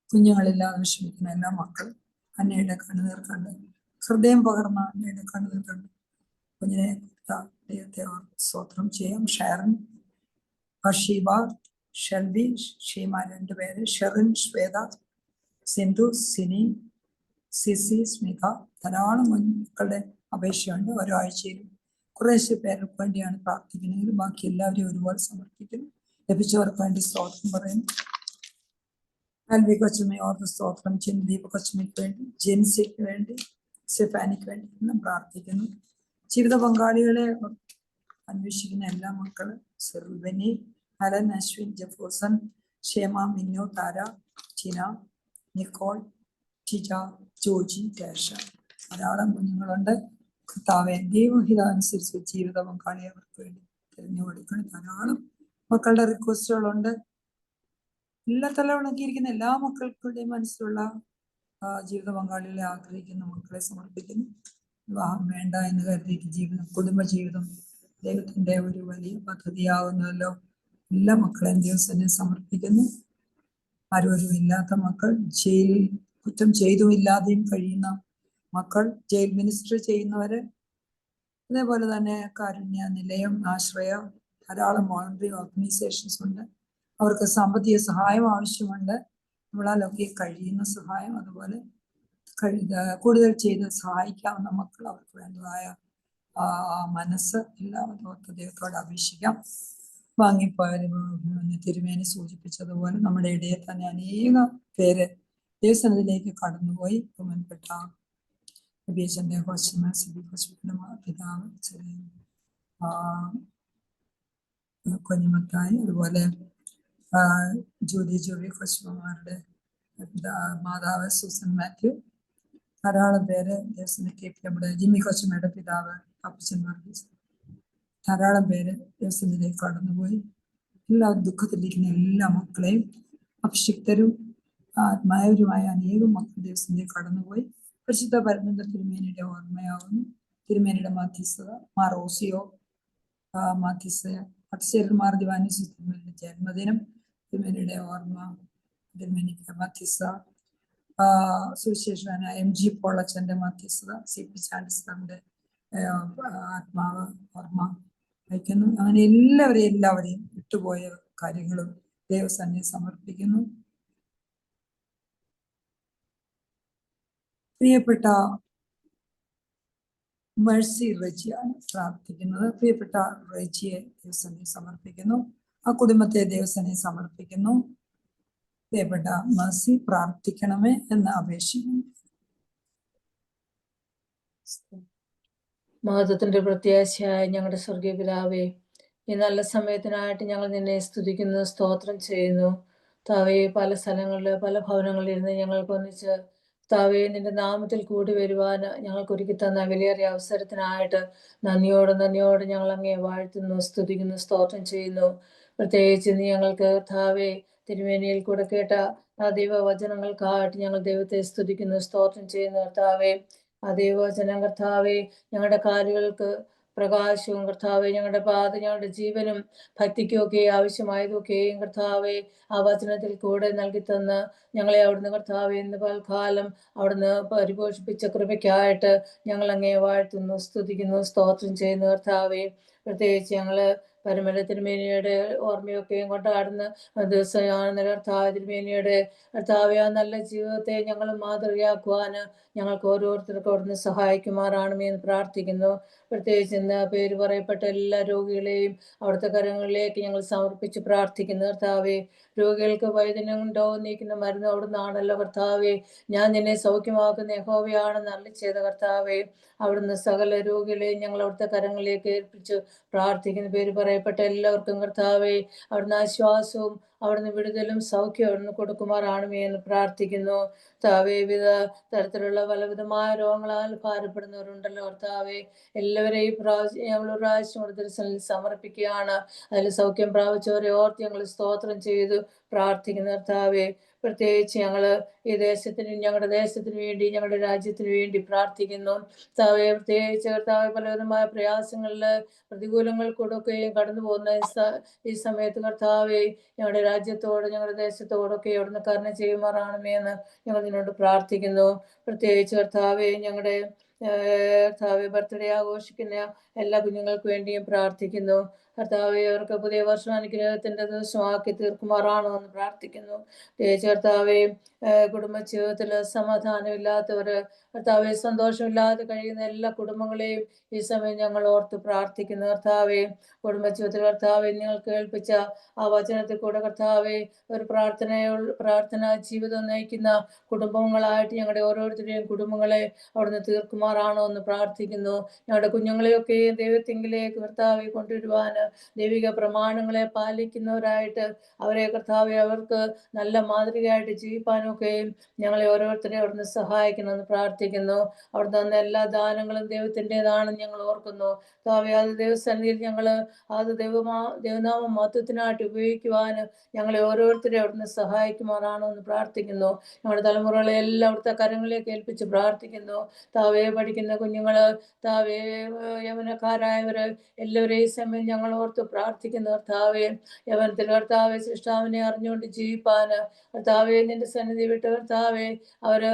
കുഞ്ഞുങ്ങളില്ലാതെ വിഷമിക്കുന്ന എല്ലാ മക്കളും അന്നയുടെ കണ്ണുനീർ കണ്ട്, ഹൃദയം പകർന്ന അന്നയുടെ കണ്ണുനീർ കണ്ട് കുഞ്ഞിനെ ദൈവത്തെ സ്തോത്രം ചെയ്യാം. ഷാരൻ, ഹർഷീബ, ഷെൽബി, ഷീമ 2 പേര്, ഷെറിൻ, ശ്വേത, സിന്ധു, സിനി, സിസി, സ്മിത, ധാരാളം മക്കളുടെ അപേക്ഷയുണ്ട്. ഓരോ ആഴ്ചയിലും കുറേശ്ശെ പേർക്ക് വേണ്ടിയാണ് പ്രാർത്ഥിക്കുന്നതെങ്കിൽ ബാക്കി എല്ലാവരെയും ഒരുപോലെ സമർപ്പിക്കുന്നു. ലഭിച്ചവർക്ക് വേണ്ടി സ്തോത്രം പറയുന്നു. ആൽവി കൊച്ചുമ്മയെ ഓർത്ത് സ്തോത്രം ചെയ്യുന്നു. ദീപ കൊച്ചുമ്മയ്ക്ക് വേണ്ടി, ജെൻസിക്ക് വേണ്ടി, സെഫാനിക്ക് വേണ്ടി എല്ലാം പ്രാർത്ഥിക്കുന്നു. ജീവിത പങ്കാളികളെ അന്വേഷിക്കുന്ന എല്ലാ മക്കളും, സെർവനി, ഹലൻ, അശ്വിൻ, ജഫൂസൻ, ഷേമ, മിന്നു, താര, ടിന, നിക്കോൾ, ടിജ, ജോജി, ടേഷ, ധാരാളം കുഞ്ഞുങ്ങളുണ്ട്. കർത്താവെ ദൈവഹിത അനുസരിച്ച് ജീവിത പങ്കാളിയെ അവർക്ക് വേണ്ടി തിരഞ്ഞു കൊടുക്കണം. ധാരാളം മക്കളുടെ റിക്വസ്റ്റുകളുണ്ട്. എല്ലാ തലമുണക്കിയിരിക്കുന്ന എല്ലാ മക്കൾക്കുടെയും മനസ്സിലുള്ള ജീവിത പങ്കാളികളെ ആഗ്രഹിക്കുന്ന മക്കളെ സമർപ്പിക്കുന്നു. വിവാഹം വേണ്ട എന്ന് കരുതിയിട്ട് കുടുംബജീവിതം ദൈവത്തിന്റെ ഒരു വലിയ പദ്ധതിയാവുന്നല്ലോ. എല്ലാ മക്കളെയും ദൈവസന്നിധിയിൽ സമർപ്പിക്കുന്നു. ആരോരും ഇല്ലാത്ത മക്കൾ, ജയിലിൽ കുറ്റം ചെയ്തുമില്ലാതെയും കഴിയുന്ന മക്കൾ, ജയിൽ മിനിസ്റ്റർ ചെയ്യുന്നവര്, അതേപോലെ തന്നെ കാരുണ്യ നിലയം, ആശ്രയ, ധാരാളം വോളണ്ടറി ഓർഗനൈസേഷൻസ് ഉണ്ട്. അവർക്ക് സാമ്പത്തിക സഹായം ആവശ്യമുണ്ട്. നമ്മളാലൊക്കെ കഴിയുന്ന സഹായം, അതുപോലെ കൂടുതൽ ചെയ്ത് സഹായിക്കാവുന്ന മക്കൾ, അവർക്ക് വേണ്ടതായ മനസ്സ് എല്ലാം ദൈവത്തോട് അപേക്ഷിക്കാം. വാങ്ങിപ്പോയവര് തിരുമേനി സൂചിപ്പിച്ചതുപോലെ നമ്മുടെ ഇടയിൽ തന്നെ അനേക പേര് ദൈവസന്നിധിയിലേക്ക് കടന്നുപോയി. ബഹുമാനപ്പെട്ട ബീജന്റെ കൊച്ചുമ, സിബി കൊച്ചുമ പിതാവ്, കുഞ്ഞുമത്തായി, അതുപോലെ ജൂലി കൊച്ചുമ്മമാരുടെ മാതാവ് സൂസൻ മാത്യു, ധാരാളം പേര് നമ്മുടെ ജിമ്മി കൊച്ചുമ്മയുടെ പിതാവ് അപ്പച്ചൻ വർഗീസ്, ധാരാളം പേര് ദിവസത്തിലേക്ക് കടന്നുപോയി. എല്ലാ ദുഃഖത്തിലിരിക്കുന്ന എല്ലാ മക്കളെയും അഭിഷിക്തരും ആത്മാവരുമായ അനേകം മക്കൾ ദിവസത്തിലേക്ക് കടന്നുപോയി. പരിശുദ്ധ പരമേന്ദ്ര തിരുമേനിയുടെ ഓർമ്മയാവുന്നു. തിരുമേനിയുടെ മാധ്യസ്ഥത, മാർ ഓസിയോ മാധ്യസ്ഥ മാർ ദിവാനീസ് തിരുമേനിയുടെ ജന്മദിനം, തിരുമേനിയുടെ ഓർമ്മ, തിരുമേനിയുടെ മാധ്യസ്ഥ, സുവിശേഷനായ MG പോളച്ചന്റെ മാധ്യസ്ഥത, CP ചാൻഡിസ്ലറിന്റെ ആത്മാവ് ഓർമ്മ വയ്ക്കുന്നു. അങ്ങനെ എല്ലാവരെയും വിട്ടുപോയ കാര്യങ്ങളും ദൈവസന്നിധി സമർപ്പിക്കുന്നു. പ്രിയപ്പെട്ട മേഴ്സി റജിയാണ് പ്രാർത്ഥിക്കുന്നത്. പ്രിയപ്പെട്ട റജിയെ ദൈവസന്നിധി സമർപ്പിക്കുന്നു. ആ കുടുംബത്തെ ദൈവസന്നിധി സമർപ്പിക്കുന്നു. പ്രിയപ്പെട്ട മേഴ്സി പ്രാർത്ഥിക്കണമേ എന്ന് അപേക്ഷിക്കുന്നു. മഹത്വത്തിന്റെ പ്രത്യാശയായ ഞങ്ങളുടെ സ്വർഗീയ പിതാവേ, ഈ നല്ല സമയത്തിനായിട്ട് ഞങ്ങൾ നിന്നെ സ്തുതിക്കുന്നു, സ്തോത്രം ചെയ്യുന്നു. താവേ, പല സ്ഥലങ്ങളിൽ പല ഭവനങ്ങളിൽ ഇരുന്ന് ഞങ്ങൾക്ക് ഒന്നിച്ച് താവേ നിന്റെ നാമത്തിൽ കൂടി വരുവാൻ ഞങ്ങൾക്ക് ഒരുക്കി തന്ന വിലയേറിയ അവസരത്തിനായിട്ട് നന്ദിയോട് ഞങ്ങൾ അങ്ങേ വാഴ്ത്തുന്നു, സ്തുതിക്കുന്നു, സ്തോത്രം ചെയ്യുന്നു. പ്രത്യേകിച്ച് നീ ഞങ്ങൾക്ക് താവേ തിരുമേനിയിൽ കൂടെ കേട്ട ആ ദൈവവചനങ്ങൾക്കായിട്ട് ഞങ്ങൾ ദൈവത്തെ സ്തുതിക്കുന്നു, സ്തോത്രം ചെയ്യുന്നു. കർത്താവേ, ആ ദൈവവചനം കർത്താവേ ഞങ്ങളുടെ കാലുകൾക്ക് പ്രകാശവും കർത്താവെ ഞങ്ങളുടെ പാത ഞങ്ങളുടെ ജീവനും ഭക്തിക്കുമൊക്കെ ആവശ്യമായതൊക്കെയും കർത്താവെ ആ വചനത്തിൽ കൂടെ നൽകി തന്ന് ഞങ്ങളെ അവിടുന്ന് കർത്താവെ ഇന്ന് പൽക്കാലം അവിടുന്ന് പരിപോഷിപ്പിച്ച കൃപയ്ക്കായിട്ട് ഞങ്ങൾ അങ്ങേ വാഴ്ത്തുന്നു, സ്തുതിക്കുന്നു, സ്തോത്രം ചെയ്യുന്നു. കർത്താവെ, പ്രത്യേകിച്ച് ഞങ്ങള് പരമല തിരുമേനിയുടെ ഓർമ്മയൊക്കെയും കൊണ്ടാടുന്ന ദിവസമാണ് കർത്താവ് തിരുമേനിയുടെ കർത്താവെ ആ നല്ല ജീവിതത്തെ ഞങ്ങൾ മാതൃകയാക്കുവാന് ഞങ്ങൾക്ക് ഓരോരുത്തർക്കും അവിടുന്ന് സഹായിക്കുമാറാണെന്ന് പ്രാർത്ഥിക്കുന്നു. പ്രത്യേകിച്ച് ഇന്ന് പേര് പറയപ്പെട്ട എല്ലാ രോഗികളെയും അവിടുത്തെ കരങ്ങളിലേക്ക് ഞങ്ങൾ സമർപ്പിച്ച് പ്രാർത്ഥിക്കുന്നു. കർത്താവെ, രോഗികൾക്ക് വൈദ്യനം ഉണ്ടോ നീക്കുന്ന മരുന്ന് അവിടുന്നാണല്ലോ കർത്താവെ. ഞാൻ നിന്നെ സൗഖ്യമാക്കുന്ന യഹോവയാണെന്ന് അരുളിച്ചെയ്ത കർത്താവെ, അവിടുന്ന് സകല രോഗികളെയും ഞങ്ങൾ അവിടുത്തെ കരങ്ങളിലേക്ക് ഏൽപ്പിച്ച് പ്രാർത്ഥിക്കുന്ന പേര് പറയപ്പെട്ട എല്ലാവർക്കും കർത്താവെ അവിടുന്ന് ആശ്വാസവും അവിടുന്ന് വിടുതലും സൗഖ്യം അവിടുന്ന് കൊടുക്കുമാറാണമേ എന്ന് പ്രാർത്ഥിക്കുന്നു. കർത്താവെ, വിവിധ തരത്തിലുള്ള പലവിധമായ രോഗങ്ങളാൽ ഭാരപ്പെടുന്നവരുണ്ടല്ലോ കർത്താവെ, എല്ലാവരെയും ഞങ്ങൾ ഒരു പ്രാവശ്യം ദർശനത്തിൽ സമർപ്പിക്കുകയാണ്. അതിൽ സൗഖ്യം പ്രാപിച്ചവരെ ഓർത്ത് ഞങ്ങൾ സ്തോത്രം ചെയ്തു പ്രാർത്ഥിക്കുന്ന കർത്താവെ, പ്രത്യേകിച്ച് ഞങ്ങള് ഈ ദേശത്തിന് ഞങ്ങളുടെ ദേശത്തിന് വേണ്ടി ഞങ്ങളുടെ രാജ്യത്തിന് വേണ്ടി പ്രാർത്ഥിക്കുന്നു. കർത്താവെ, പ്രത്യേകിച്ച് കർത്താവ് പലവിധമായ പ്രയാസങ്ങളില് പ്രതികൂലങ്ങൾ കൊടുക്കുകയും കടന്നു പോകുന്ന ഈ സമയത്ത് കർത്താവെ ഞങ്ങളുടെ രാജ്യത്തോട് ഞങ്ങളുടെ ദേശത്തോടൊക്കെ അവിടുന്ന് കരുണ ചെയ്യുമാറാണമേ എന്ന് ഞങ്ങൾ നിന്നോട് പ്രാർത്ഥിക്കുന്നു. പ്രത്യേകിച്ച് കർത്താവെ ഞങ്ങളുടെ കർത്താവെ ബർത്ത്ഡേ ആഘോഷിക്കുന്ന എല്ലാ കുഞ്ഞുങ്ങൾക്ക് വേണ്ടിയും പ്രാർത്ഥിക്കുന്നു. കർത്താവെ, അവർക്ക് പുതിയ വർഷം അനുഗ്രഹത്തിന്റെ ദിവസമാക്കി തീർക്കുമാറാണോ എന്ന് പ്രാർത്ഥിക്കുന്നു. പ്രത്യേകിച്ച് കർത്താവെ കുടുംബജീവിതത്തില് സമാധാനമില്ലാത്തവര് കർത്താവെ സന്തോഷമില്ലാതെ കഴിയുന്ന എല്ലാ കുടുംബങ്ങളെയും ഈ സമയം ഞങ്ങൾ ഓർത്ത് പ്രാർത്ഥിക്കുന്നു. കർത്താവെ, കുടുംബജീവിതത്തിൽ കർത്താവെ നിങ്ങൾ കേൾപ്പിച്ച ആ വചനത്തിൽ കൂടെ കർത്താവെ ഒരു പ്രാർത്ഥനാ ജീവിതം നയിക്കുന്ന കുടുംബങ്ങളായിട്ട് ഞങ്ങളുടെ ഓരോരുത്തരുടെയും കുടുംബങ്ങളെ അവിടുന്ന് തീർക്കുമാറാണോ എന്ന് പ്രാർത്ഥിക്കുന്നു. ഞങ്ങളുടെ കുഞ്ഞുങ്ങളെയൊക്കെ ദൈവത്തിങ്കിലേക്ക് കർത്താവെ കൊണ്ടുവരുവാന് ദൈവിക പ്രമാണങ്ങളെ പാലിക്കുന്നവരായിട്ട് അവരെ കർത്താവെ അവർക്ക് നല്ല മാതൃകയായിട്ട് ജീവിക്കാനൊക്കെയും ഞങ്ങളെ ഓരോരുത്തരെയും അവിടുന്ന് സഹായിക്കണമെന്ന് പ്രാർത്ഥിക്കുന്നു. അവിടുന്ന് തന്ന എല്ലാ ദാനങ്ങളും ദൈവത്തിൻ്റെതാണെന്ന് ഞങ്ങൾ ഓർക്കുന്നു. കർത്താവെ, അത് ദൈവസന്നിധിയിൽ ഞങ്ങൾ അത് ദൈവനാമ മഹത്വത്തിനായിട്ട് ഉപയോഗിക്കുവാന് ഞങ്ങളെ ഓരോരുത്തരെയും അവിടുന്ന് സഹായിക്കുമാറാണോ എന്ന് പ്രാർത്ഥിക്കുന്നു. ഞങ്ങളുടെ തലമുറകളെ എല്ലാം അവിടുത്തെ കരങ്ങളിലേക്ക് ഏൽപ്പിച്ച് പ്രാർത്ഥിക്കുന്നു. താവേ, പഠിക്കുന്ന കുഞ്ഞുങ്ങള്, താവേ യവനക്കാരായവര് എല്ലാവരെയും സമയം ഞങ്ങൾ ഓർത്ത് പ്രാർത്ഥിക്കുന്നു. കർത്താവെ, യവനത്തിൽ കർത്താവെ സൃഷ്ടാവിനെ അറിഞ്ഞുകൊണ്ട് ജീവിപ്പാന് കർത്താവെ നിന്റെ സന്നിധി വിട്ട് കർത്താവെ അവര്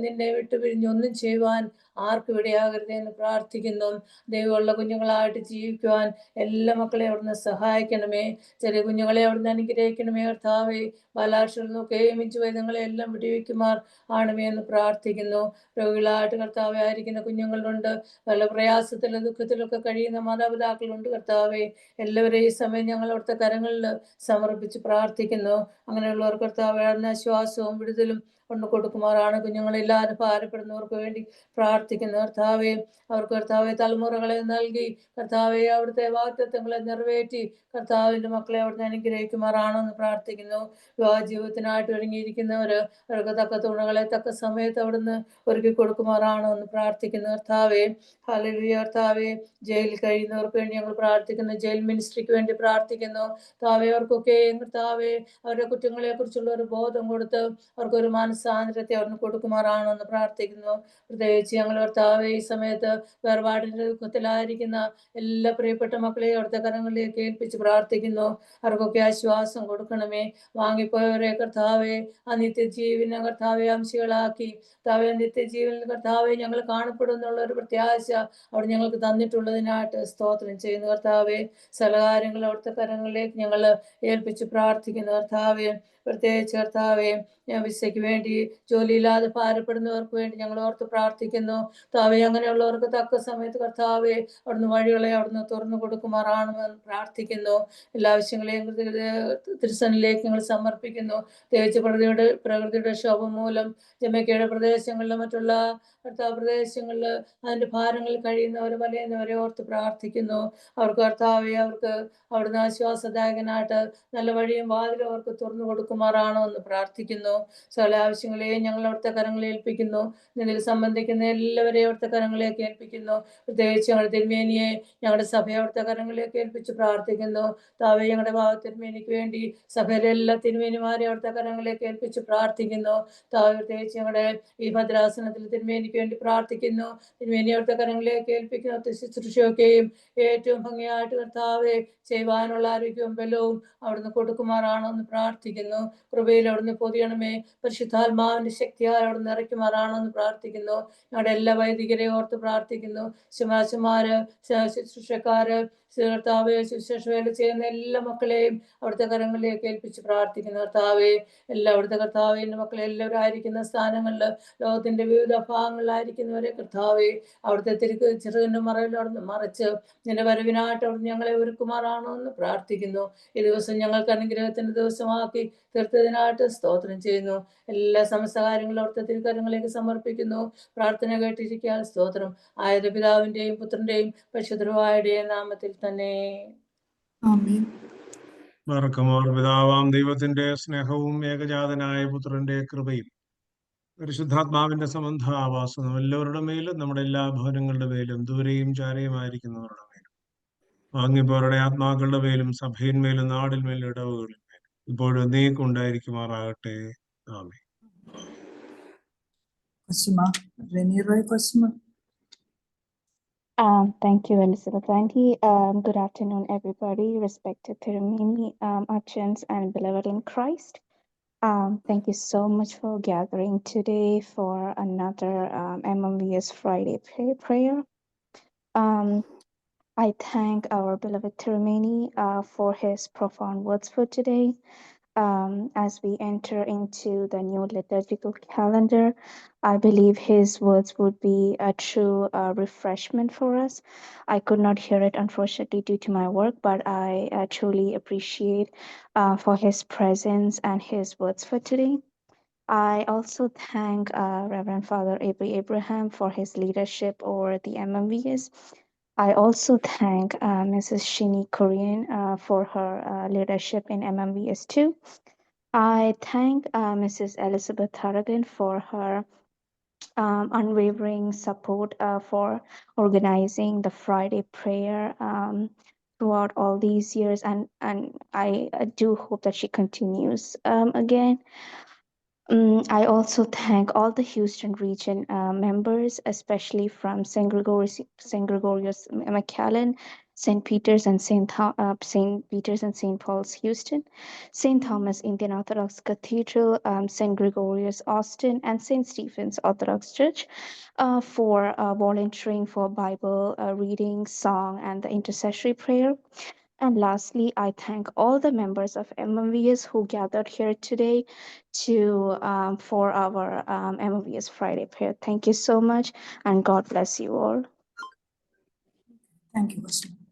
നിന്നെ വിട്ടു പിരിഞ്ഞൊന്നും ചെയ്യുവാൻ ആർക്കും ഇടയാകരുതേ എന്ന് പ്രാർത്ഥിക്കുന്നു. ദൈവമുള്ള കുഞ്ഞുങ്ങളായിട്ട് ജീവിക്കുവാൻ എല്ലാ മക്കളെയും അവിടുന്ന് സഹായിക്കണമേ. ചെറിയ കുഞ്ഞുങ്ങളെ അവിടുന്ന് അനുഗ്രഹിക്കണമേ. കർത്താവെ, ബാലാക്ഷരം നോക്കുകയും മിഞ്ചുവൈദ്യങ്ങളെ എല്ലാം വിടിവെക്കുമാർ ആണമേ എന്ന് പ്രാർത്ഥിക്കുന്നു. രോഗികളായിട്ട് കർത്താവെ ആയിരിക്കുന്ന കുഞ്ഞുങ്ങളുണ്ട്, പല പ്രയാസത്തിലും ദുഃഖത്തിലൊക്കെ കഴിയുന്ന മാതാപിതാക്കളുണ്ട്. കർത്താവെ, എല്ലാവരെയും ഈ സമയം ഞങ്ങൾ അവിടുത്തെ കരങ്ങളിൽ സമർപ്പിച്ച് പ്രാർത്ഥിക്കുന്നു. അങ്ങനെയുള്ളവർ കർത്താവെ ആശ്വാസവും വിടുതലും ഒന്ന് കൊടുക്കുമാറാണ്. കുഞ്ഞുങ്ങളെല്ലാവരും ഭാരപ്പെടുന്നവർക്ക് വേണ്ടി പ്രാർത്ഥിക്കുന്നു കർത്താവെ. അവർക്ക് കർത്താവെ തലമുറകളെ നൽകി കർത്താവെ അവിടുത്തെ വാഗ്ദത്തങ്ങളെ നിറവേറ്റി കർത്താവിൻ്റെ മക്കളെ അവിടുന്ന് അനുഗ്രഹിക്കുമാറാണെന്ന് പ്രാർത്ഥിക്കുന്നു. വിവാഹ ജീവിതത്തിനായിട്ട് ഒരുങ്ങിയിരിക്കുന്നവർ അവർക്ക് തക്ക തുണകളെ തക്ക സമയത്ത് അവിടുന്ന് ഒരുക്കി കൊടുക്കുമാറാണോ എന്ന് പ്രാർത്ഥിക്കുന്നു കർത്താവെ. ഹല്ലേലൂയ കർത്താവെ. ജയിലിൽ കഴിയുന്നവർക്ക് വേണ്ടി ഞങ്ങൾ പ്രാർത്ഥിക്കുന്നു. ജയിൽ മിനിസ്ട്രിക്ക് വേണ്ടി പ്രാർത്ഥിക്കുന്നു കർത്താവെ. അവർക്കൊക്കെ കർത്താവെ അവരുടെ കുറ്റങ്ങളെ കുറിച്ചുള്ള ഒരു ബോധം കൊടുത്ത് അവർക്കൊരു മാനസാന്തരത്തെ അവിടുന്ന് കൊടുക്കുമാറാണോ എന്ന് പ്രാർത്ഥിക്കുന്നു. പ്രത്യേകിച്ച് ഞങ്ങൾ കർത്താവെ ഈ സമയത്ത് വേർപാടിൻ്റെ ദുഃഖത്തിലായിരിക്കുന്ന എല്ലാ പ്രിയപ്പെട്ട മക്കളെയും അവിടുത്തെ കരങ്ങളിലേക്ക് ഏൽപ്പിച്ച് പ്രാർത്ഥിക്കുന്നു. അവർക്കൊക്കെ ആശ്വാസം കൊടുക്കണമേ. വാങ്ങിപ്പോയവരെ കർത്താവെ ആ നിത്യജീവനെ കർത്താവെ അംശികളാക്കി കർത്താവെ നിത്യജീവനിൽ കർത്താവെ ഞങ്ങൾ കാണപ്പെടും എന്നുള്ള ഒരു പ്രത്യാശ അവിടെ ഞങ്ങൾക്ക് തന്നിട്ടുള്ളതിനായിട്ട് സ്തോത്രം ചെയ്യുന്നു കർത്താവെ. സകലകാര്യങ്ങൾ അവിടുത്തെ കരങ്ങളിലേക്ക് ഞങ്ങൾ ഏൽപ്പിച്ച് പ്രാർത്ഥിക്കുന്നു കർത്താവെ. പ്രത്യേകിച്ച് കർത്താവെ വിസയ്ക്ക് വേണ്ടി ജോലിയില്ലാതെ ഭാരപ്പെടുന്നവർക്ക് വേണ്ടി ഞങ്ങൾ ഓർത്ത് പ്രാർത്ഥിക്കുന്നു കർത്താവെ. അങ്ങനെയുള്ളവർക്ക് തക്ക സമയത്ത് കർത്താവെ അവിടുന്ന് വഴികളെ അവിടുന്ന് തുറന്നു കൊടുക്കുമാറാണെന്ന് പ്രാർത്ഥിക്കുന്നു. എല്ലാ ആവശ്യങ്ങളെയും തിരുസന്നിലേക്ക് ഞങ്ങൾ സമർപ്പിക്കുന്നു. പ്രത്യേകിച്ച് പ്രകൃതിയുടെ ക്ഷോഭം മൂലം ജമൈക്കയുടെ പ്രദേശങ്ങളിലും മറ്റുള്ള പ്രദേശങ്ങളിൽ അതിൻ്റെ ഭാരങ്ങളിൽ കഴിയുന്നവർ വലയുന്നവരെ ഓർത്ത് പ്രാർത്ഥിക്കുന്നു. അവർക്ക് കർത്താവെ അവർക്ക് അവിടുന്ന് ആശ്വാസദായകനായിട്ട് നല്ല വഴിയും വാതിലും അവർക്ക് തുറന്നു കൊടുക്കുമാറാണോ എന്ന് പ്രാർത്ഥിക്കുന്നു. സകല ആവശ്യങ്ങളെയും ഞങ്ങൾ അവിടുത്തെ കരങ്ങളിൽ ഏൽപ്പിക്കുന്നു. ഇതിൽ സംബന്ധിക്കുന്ന എല്ലാവരെയും അവിടുത്തെ കരങ്ങളിലേക്ക് ഏൽപ്പിക്കുന്നു. പ്രത്യേകിച്ച് ഞങ്ങളുടെ തിരുമേനിയെ ഞങ്ങളുടെ സഭയെ അവിടുത്തെ കരങ്ങളിലേക്ക് ഏൽപ്പിച്ച് പ്രാർത്ഥിക്കുന്നു. താവേ ഞങ്ങളുടെ തിരുമേനിക്ക് വേണ്ടി സഭയിലെ എല്ലാ തിരുമേനിമാരെയും അവിടുത്തെ കരങ്ങളിലേക്ക് ഏൽപ്പിച്ച് പ്രാർത്ഥിക്കുന്നു. താവേ പ്രത്യേകിച്ച് ഞങ്ങളുടെ ഈ ഭദ്രാസനത്തിൽ തിരുമേനിക്ക് വേണ്ടി പ്രാർത്ഥിക്കുന്നു. തിരുമേനി അവിടുത്തെ കരങ്ങളിലേക്ക് ഏൽപ്പിക്കുന്ന ശുശ്രൂഷയൊക്കെയും ഏറ്റവും ഭംഗിയായിട്ട് കർത്താവെ ചെയ്യുവാനുള്ള ആരോഗ്യവും ബലവും അവിടുന്ന് കൊടുക്കുമാറാണോ എന്ന് പ്രാർത്ഥിക്കുന്നു. കൃപയിൽ അവിടുന്ന് പൊതിയണമേ. പരിശുദ്ധാത്മാവിന്റെ ശക്തിയാൽ അവിടുന്ന് നിറയ്ക്കുമാറാണോ എന്ന് പ്രാർത്ഥിക്കുന്നു. ഞങ്ങളുടെ എല്ലാ വൈദികരെ ഓർത്ത് പ്രാർത്ഥിക്കുന്നു. ശുശ്രൂഷമാര് ശുശ്രൂഷക്കാര് കർത്താവെ ശുശ്രൂഷ വേല ചെയ്യുന്ന എല്ലാ മക്കളെയും അവിടുത്തെ കരങ്ങളിലേക്ക് ഏൽപ്പിച്ച് പ്രാർത്ഥിക്കുന്നു കർത്താവെ. എല്ലാ അവിടുത്തെ കർത്താവിൻ്റെ മക്കളെ എല്ലാവരും ആയിരിക്കുന്ന സ്ഥാനങ്ങളിൽ ലോകത്തിന്റെ വിവിധ ഭാഗങ്ങളിലായിരിക്കുന്നവരെ കർത്താവെ അവിടുത്തെ ചെറുകിന്റെ മറയിൽ അവിടുന്ന് മറച്ച് നിന്റെ വരവിനായിട്ട് അവിടുന്ന് ഞങ്ങളെ ഒരുക്കുമാറാണോ എന്ന് പ്രാർത്ഥിക്കുന്നു. ഈ ദിവസം ഞങ്ങൾക്ക് അനുഗ്രഹത്തിന്റെ ദിവസമാക്കി തീർത്തതിനായിട്ട് സ്തോത്രം ചെയ്യുന്നു. എല്ലാ സമസ്ത കാര്യങ്ങളും അവിടുത്തെ തിരുക്കരങ്ങളിലേക്ക് സമർപ്പിക്കുന്നു. പ്രാർത്ഥന കേട്ടിരിക്കാൻ സ്തോത്രം. ആയത് പിതാവിന്റെയും പുത്രന്റെയും പരിശുദ്ധരുവായുടെയും നാമത്തിൽ തന്നെ. ആമേൻ. ബർക്കമോർ. പിതാവാം ദൈവത്തിന്റെ സ്നേഹവും ഏകജാതനായ പുത്രന്റെ കൃപയും പരിശുദ്ധാത്മാവിന്റെ സംബന്ധാവാസവും എല്ലാവരുടെ മേലും നമ്മുടെ എല്ലാ ഭവനങ്ങളുടെ മേലും ദൂരെയും ചാരയുമായിരിക്കുന്നവരുടെ മേലും വാങ്ങിപ്പോരുടെ ആത്മാക്കളുടെ മേലും സഭയിന്മേലും നാടിന്മേലും ഇടവുകളിൽ മേലും ഇപ്പോഴും നീക്കം ഉണ്ടായിരിക്കുമാറാകട്ടെ. ആമേൻ. കൊച്ചുമ റെനീറോയ് കൊച്ചുമ. Thank you, Elizabeth Randy. Good afternoon, everybody, respected Tirumini, Archons, and beloved in Christ. Thank you so much for gathering today for another MMVS Friday prayer. I thank our beloved Tirumini for his profound words for today. As we enter into the new liturgical calendar, I believe his words would be a true refreshment for us. I could not hear it, unfortunately, due to my work, but I truly appreciate for his presence and his words for today. I also thank Reverend Father Avery Abraham for his leadership over the MMVS. I also thank Mrs. Shini Korean for her leadership in MMVS too. I thank Mrs. Elizabeth Harrigan for her unwavering support for organizing the Friday prayer throughout all these years, and I do hope that she continues again. I also thank all the Houston region members, especially from St. Gregorius McAllen, St. Peter's and St. Peter's and St. Paul's Houston, St. Thomas Indian Orthodox Cathedral, St. Gregorius Austin, and St. Stephen's Orthodox Church for volunteering for Bible reading, song, and the intercessory prayer. And lastly, I thank all the members of MMVS who gathered here today for our MMVS Friday prayer. Thank you so much, and God bless you all. Thank you, കൊച്ചുമ.